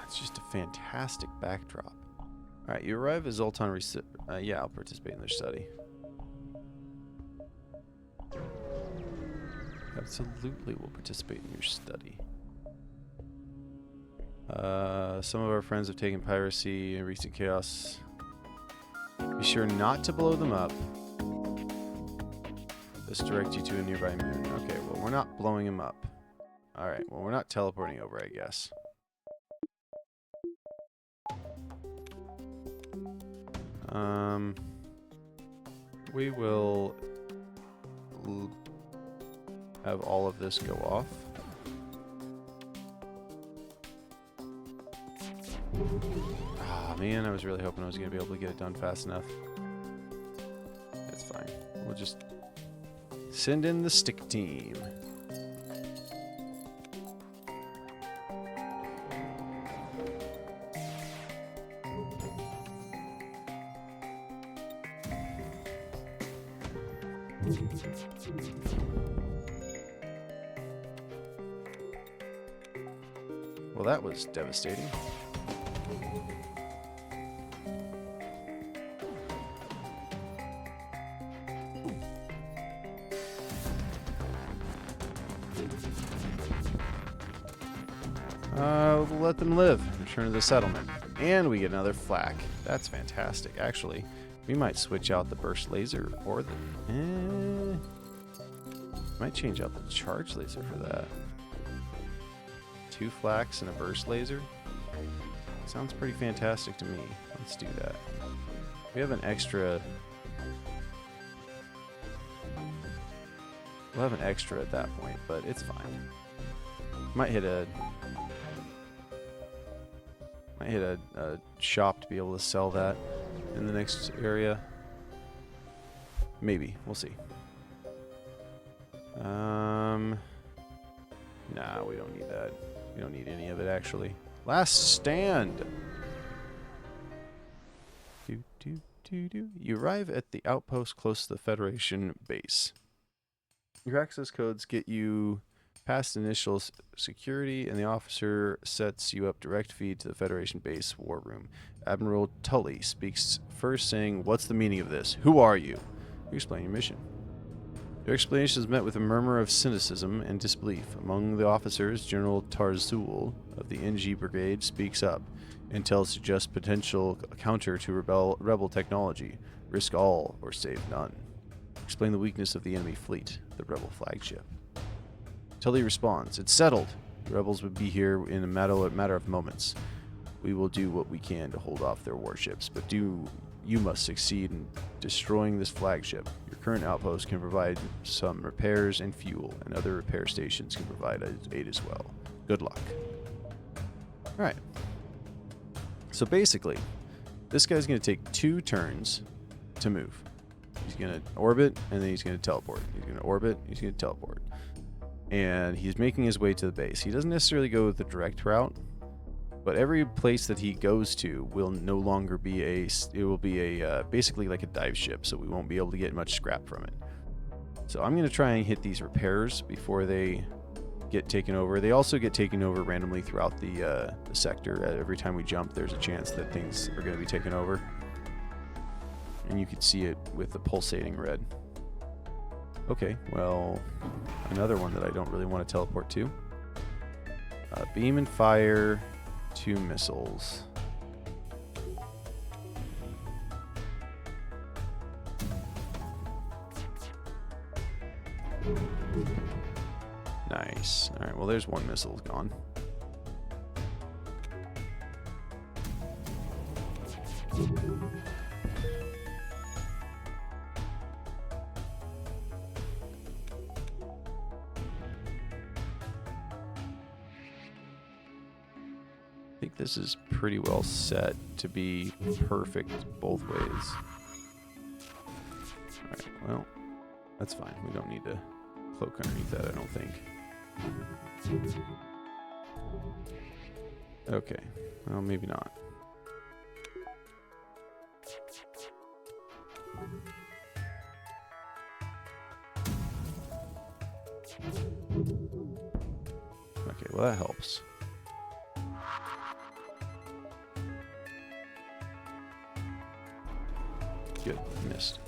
It's just a fantastic backdrop. Alright, you arrive at Zoltan yeah, I'll participate in their study. Absolutely will participate in your study. Some of our friends have taken piracy and recent chaos. Be sure not to blow them up. This directs you to a nearby moon. Okay, well, we're not blowing them up. Alright, well, we're not teleporting over, I guess. We will have all of this go off. Ah, man, I was really hoping I was going to be able to get it done fast enough. That's fine. We'll just send in the stick team. Well, that was devastating. We'll let them live. Return to the settlement. And we get another flak. That's fantastic. Actually, we might switch out the burst laser or the... might change out the charge laser for that. 2 flaks and a burst laser. Sounds pretty fantastic to me. Let's do that. We have an extra... we'll have an extra at that point, but it's fine. Might hit a shop to be able to sell that in the next area. Maybe. We'll see. Nah, we don't need that. We don't need any of it, actually. Last stand! You arrive at the outpost close to the Federation base. Your access codes get you Past initial security, and the officer sets you up direct feed to the Federation base war room. Admiral Tully speaks first, saying, "What's the meaning of this? Who are you?" You explain your mission. Your explanation is met with a murmur of cynicism and disbelief. Among the officers, General Tarzul of the NG Brigade speaks up. Intel suggests potential counter to rebel technology. Risk all or save none. Explain the weakness of the enemy fleet, the rebel flagship. Tully responds, "It's settled. The rebels would be here in a matter of moments. We will do what we can to hold off their warships, but you must succeed in destroying this flagship. Your current outpost can provide some repairs and fuel, and other repair stations can provide aid as well. Good luck." Alright. So basically, this guy's going to take 2 turns to move. He's going to orbit, and then he's going to teleport. He's going to orbit, he's going to teleport. And he's making his way to the base. He doesn't necessarily go the direct route, but every place that he goes to will no longer be it will be basically like a dive ship, so we won't be able to get much scrap from it. So I'm going to try and hit these repairs before they get taken over. They also get taken over randomly throughout the sector. Every time we jump, there's a chance that things are going to be taken over. And you can see it with the pulsating red. Okay, well, another one that I don't really want to teleport to. Beam and fire 2 missiles. Nice. Alright, well there's 1 missile gone. I think this is pretty well set to be perfect both ways. Alright, well, that's fine. We don't need to cloak underneath that, I don't think. Okay, well, maybe not. Okay, well that helps. Good, missed.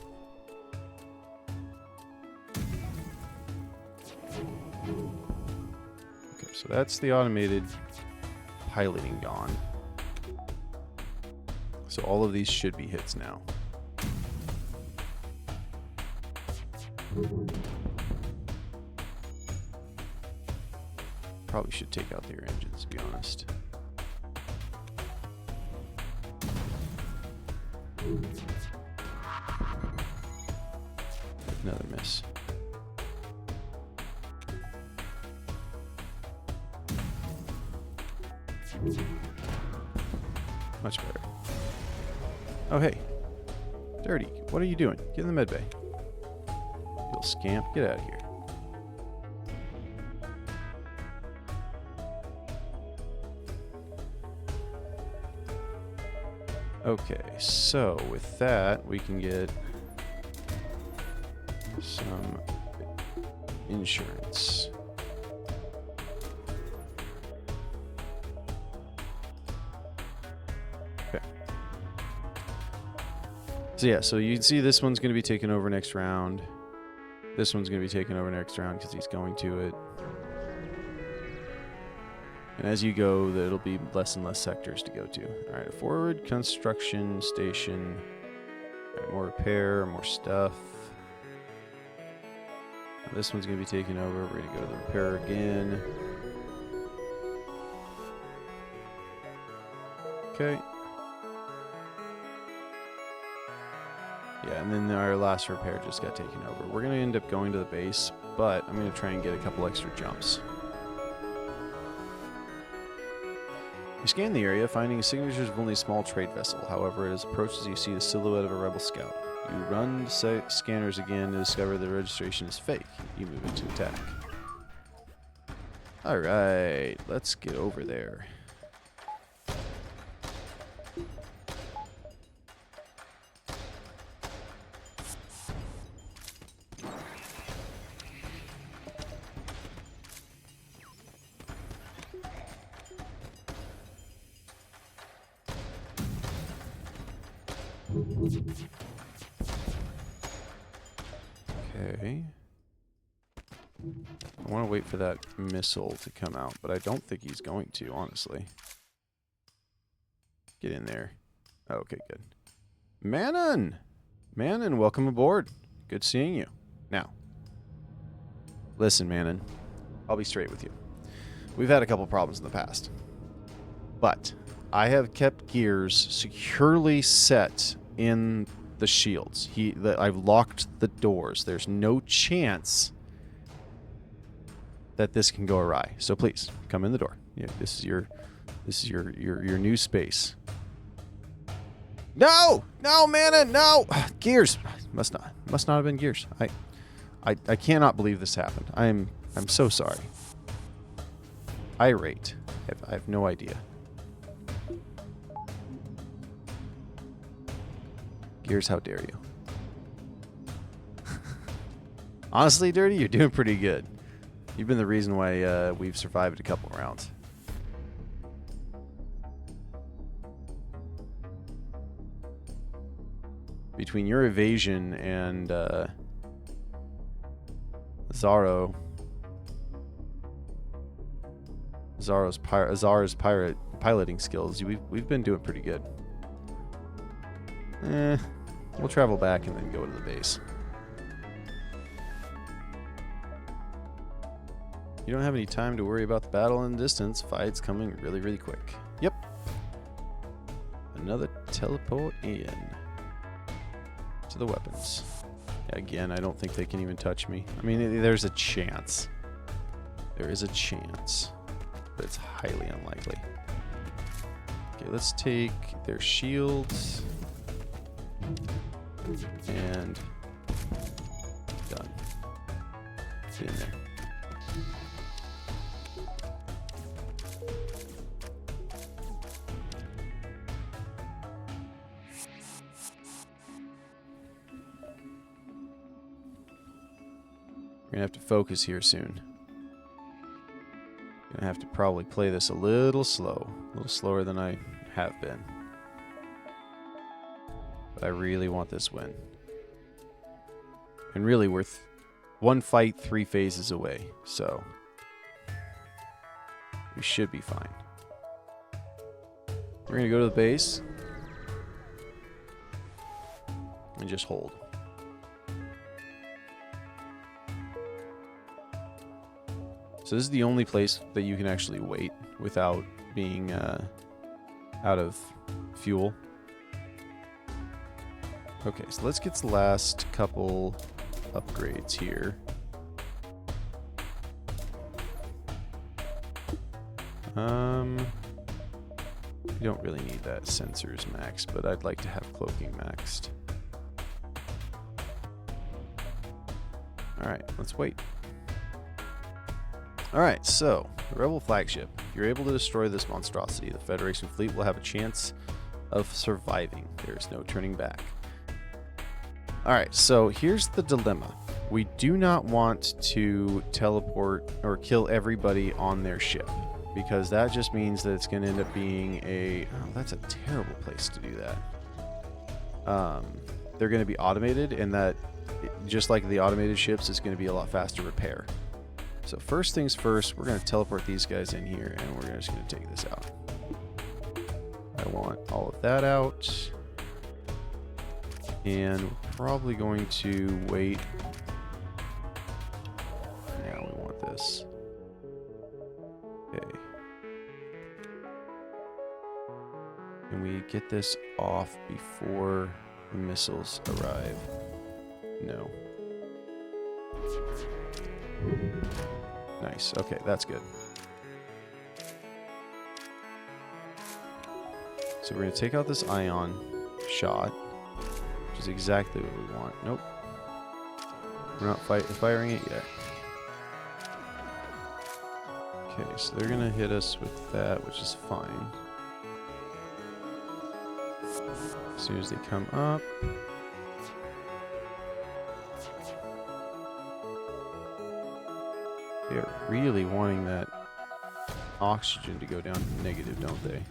Okay, so that's the automated piloting gone. So all of these should be hits now. Probably should take out their engines, to be honest. Another miss. Much better. Oh, hey. Dirty, what are you doing? Get in the med bay. You little scamp, get out of here. Okay, so with that, we can get some insurance. Okay. So yeah, so you can see this one's going to be taken over next round. This one's going to be taken over next round because he's going to it. And as you go, it'll be less and less sectors to go to. All right, forward construction station. All right, more repair, more stuff. Now this one's going to be taken over. We're going to go to the repair again. Okay. Yeah, and then our last repair just got taken over. We're going to end up going to the base, but I'm going to try and get a couple extra jumps. You scan the area, finding signatures of only a small trade vessel. However, as approaches, you see the silhouette of a rebel scout. You run the scanners again to discover the registration is fake. You move into attack. Alright, let's get over there. Okay. I want to wait for that missile to come out, but I don't think he's going to, honestly. Get in there. Okay, good. Manon! Manon, welcome aboard. Good seeing you. Now, listen, Manon. I'll be straight with you. We've had a couple problems in the past. But I have kept Gears securely set in the shields. I've locked the doors. There's no chance that this can go awry. So please, come in the door. Yeah, this is your new space. No! No, Manon, no! Gears. Must not have been Gears. I cannot believe this happened. I'm so sorry. Irate. I have no idea. Gears, how dare you? Honestly, Dirty, you're doing pretty good. You've been the reason why we've survived a couple rounds. Between your evasion and Zara's piloting skills, we've been doing pretty good. We'll travel back and then go to the base. You don't have any time to worry about the battle in the distance. Fight's coming really, really quick. Yep. Another teleport in to the weapons. Again, I don't think they can even touch me. I mean, there's a chance. There is a chance, but it's highly unlikely. Okay, let's take their shields and done. Get in there. We're gonna have to focus here soon. Gonna have to probably play this a little slow. A little slower than I have been. But I really want this win. And really, we're one fight, 3 phases away. So, we should be fine. We're gonna go to the base. And just hold. So this is the only place that you can actually wait without being out of fuel. Okay, so let's get the last couple upgrades here. You don't really need that sensors max, but I'd like to have cloaking maxed. Alright, let's wait. Alright, so, the Rebel flagship. If you're able to destroy this monstrosity, the Federation fleet will have a chance of surviving. There is no turning back. Alright, so here's the dilemma. We do not want to teleport or kill everybody on their ship, because that just means that it's going to end up being a... Oh, that's a terrible place to do that. They're going to be automated, and that, just like the automated ships, it's going to be a lot faster repair. So first things first, we're going to teleport these guys in here, and we're just going to take this out. I want all of that out. And we're probably going to wait. Now we want this. Okay. Can we get this off before the missiles arrive? No. Nice. Okay, that's good. So we're going to take out this ion shot, which is exactly what we want. Nope. We're not firing it yet. Okay, so they're going to hit us with that, which is fine. As soon as they come up. They're really wanting that oxygen to go down to negative, don't they?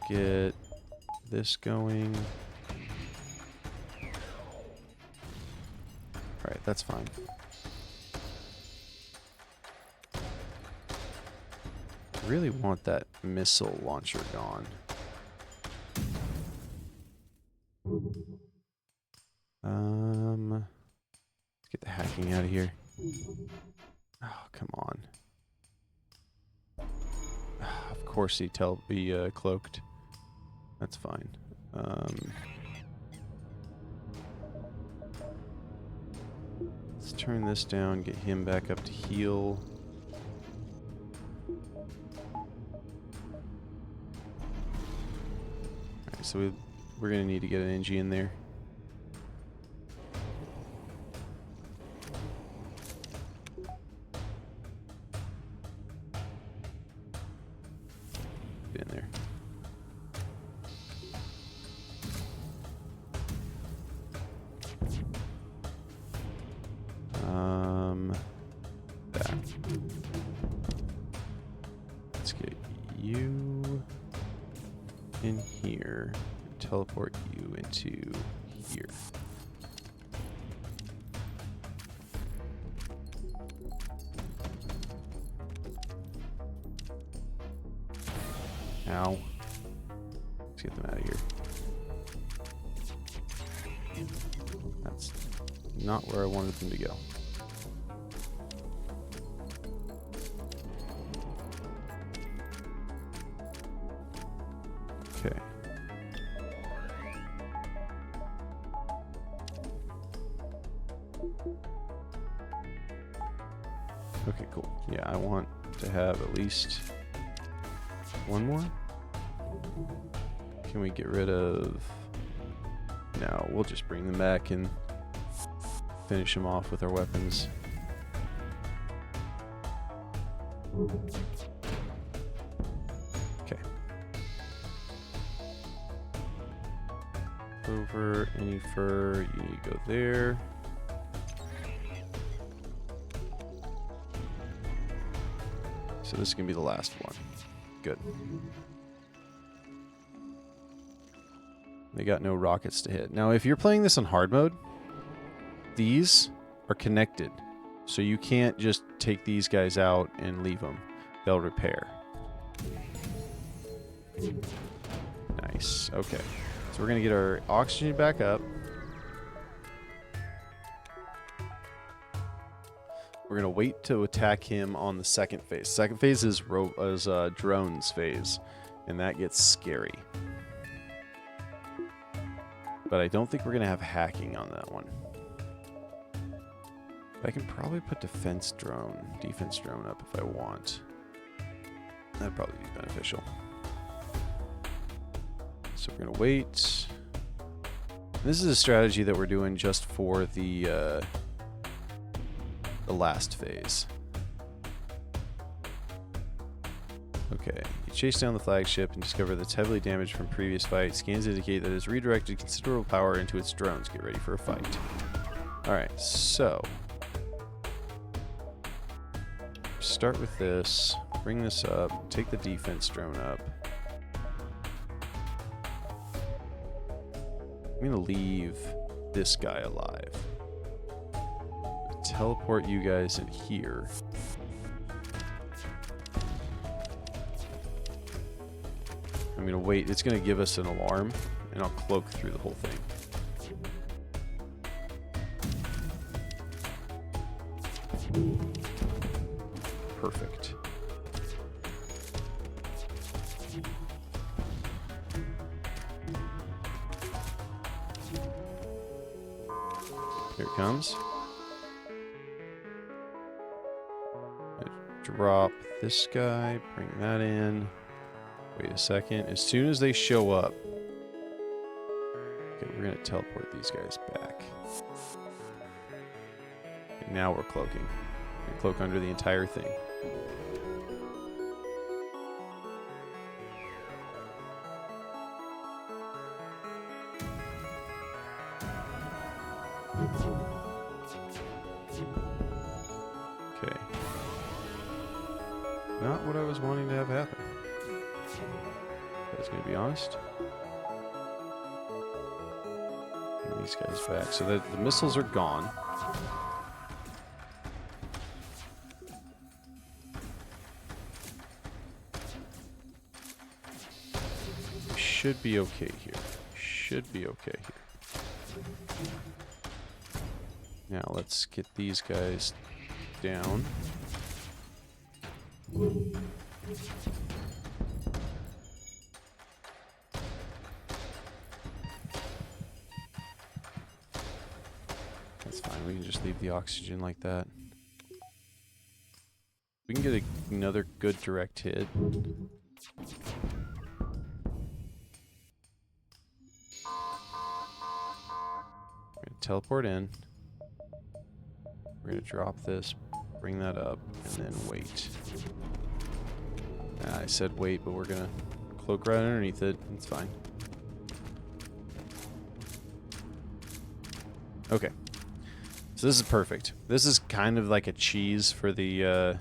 get this going. Alright, that's fine. I really want that missile launcher gone. Let's get the hacking out of here. Oh, come on. Of course he be cloaked. That's fine. Let's turn this down, get him back up to heal. Alright, so we're gonna need to get an NG in there. Get in there. That. Let's get you in here and teleport you into here. Ow. Let's get them out of here. That's not where I wanted them to go. Okay. Okay, cool. Yeah, I want to have at least one more. Can we get rid of... No, we'll just bring them back and finish them off with our weapons. Okay. Over any fur, you need to go there. So this is going to be the last one. Good. They got no rockets to hit. Now, if you're playing this on hard mode, these are connected. So you can't just take these guys out and leave them. They'll repair. Nice. Okay. So we're going to get our oxygen back up. We're going to wait to attack him on the second phase. Second phase is drones phase, and that gets scary. But I don't think we're going to have hacking on that one. I can probably put defense drone up if I want. That'd probably be beneficial. So we're going to wait. This is a strategy that we're doing just for the last phase. Okay, you chase down the flagship and discover that it's heavily damaged from previous fight. Scans indicate that it's redirected considerable power into its drones. Get ready for a fight. Alright, so start with this, bring this up, take the defense drone up. I'm gonna leave this guy alive. Teleport you guys in here. I'm gonna wait. It's gonna give us an alarm, and I'll cloak through the whole thing. Perfect. Here it comes. Drop this guy, bring that in. Wait a second. As soon as they show up, okay, we're going to teleport these guys back. And now we're cloaking. We're going to cloak under the entire thing. Okay. Not what I was wanting to have happen. That's to be honest. Bring these guys back. So that the missiles are gone. Should be okay here. Should be okay here. Now let's get these guys down. That's fine. We can just leave the oxygen like that. We can get another good direct hit. We're going to teleport in. We're going to drop this, bring that up, and then wait. I said wait, but we're going to cloak right underneath it. It's fine. Okay. So this is perfect. This is kind of like a cheese for the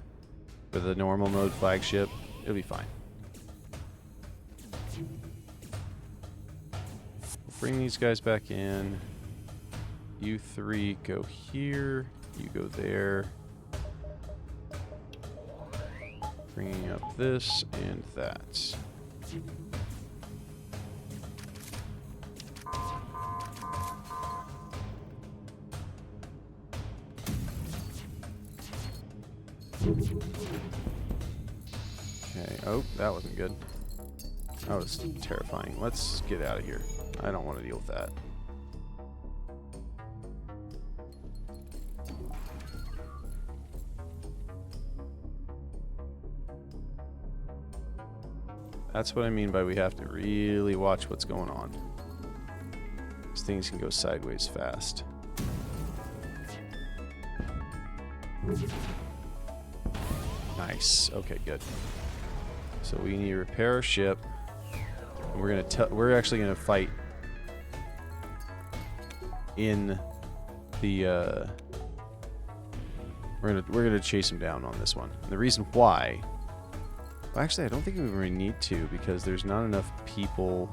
normal mode flagship. It'll be fine. We'll bring these guys back in. You three go here. You go there. Bringing up this and that. Okay. Oh, that wasn't good. That was terrifying. Let's get out of here. I don't want to deal with that. That's what I mean by we have to really watch what's going on. These things can go sideways fast. Nice. Okay, good. So we need to repair our ship. And we're actually gonna fight in the we're gonna chase him down on this one. And the reason why, well, actually I don't think we really need to, because there's not enough people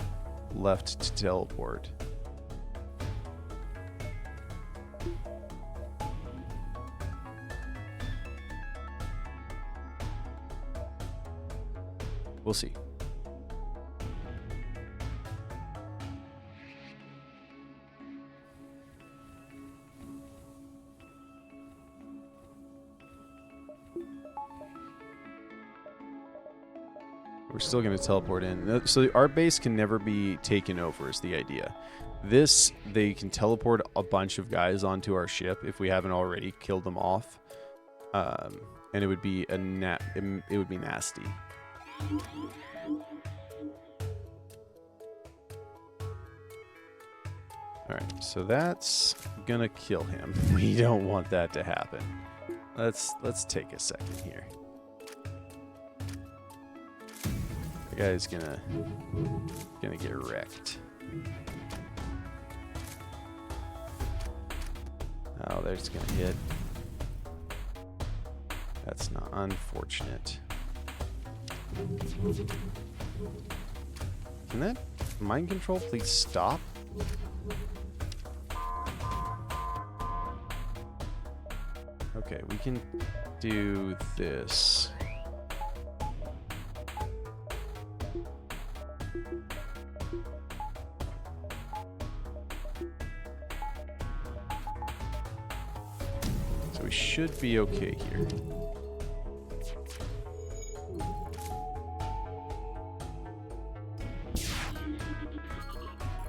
left to teleport. We'll see. We're still going to teleport in. So our base can never be taken over is the idea. This, they can teleport a bunch of guys onto our ship if we haven't already killed them off. And it would be it would be nasty. Alright, so that's gonna kill him. We don't want that to happen. Let's take a second here. The guy's gonna get wrecked. Oh, there's gonna hit. That's not unfortunate. Can that mind control please stop? Okay, we can do this. So we should be okay here.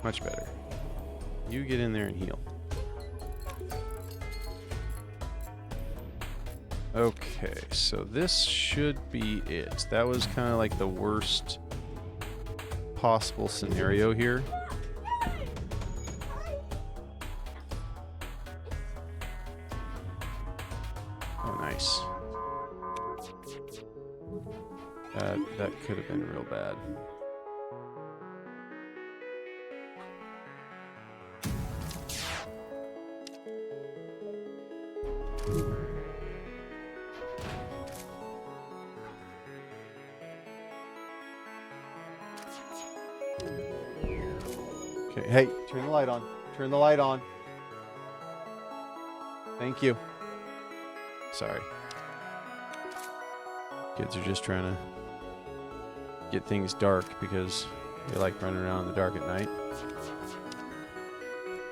Much better. You get in there and heal. Okay, so this should be it. That was kind of like the worst possible scenario here. Oh, nice. That could have been real bad. Okay, hey, turn the light on. Turn the light on. Thank you. Sorry. Kids are just trying to get things dark because they like running around in the dark at night.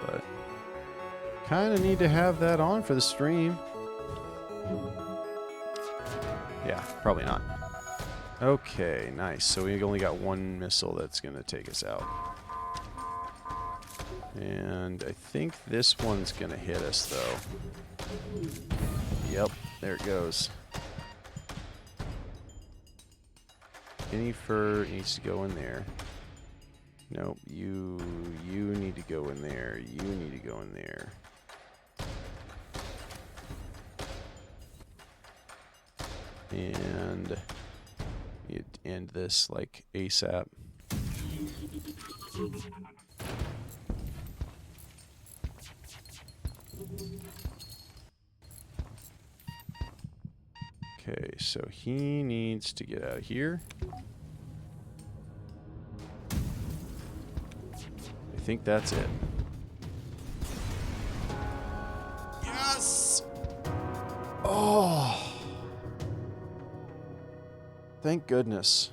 But kind of need to have that on for the stream. Yeah, probably not. Okay, nice. So we only got one missile that's going to take us out. And I think this one's going to hit us, though. Yep, there it goes. Any fur needs to go in there. Nope, you need to go in there. You need to go in there. And you end this like ASAP. Okay, so he needs to get out of here. I think that's it. Yes! Oh! Thank goodness.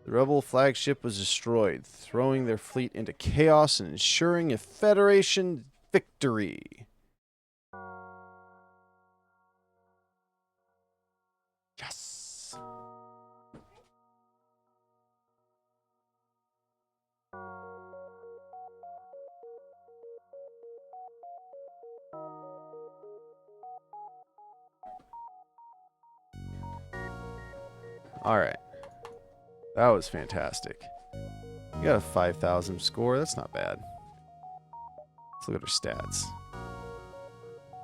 The rebel flagship was destroyed, throwing their fleet into chaos and ensuring a Federation victory. Yes! Alright. That was fantastic. You got a 5,000 score. That's not bad. Let's look at our stats.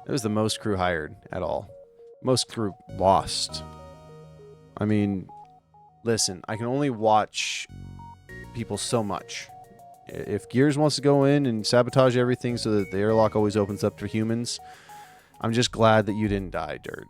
It was the most crew hired at all. Most crew lost. I mean, listen, I can only watch people so much. If Gears wants to go in and sabotage everything so that the airlock always opens up for humans, I'm just glad that you didn't die, Dirt.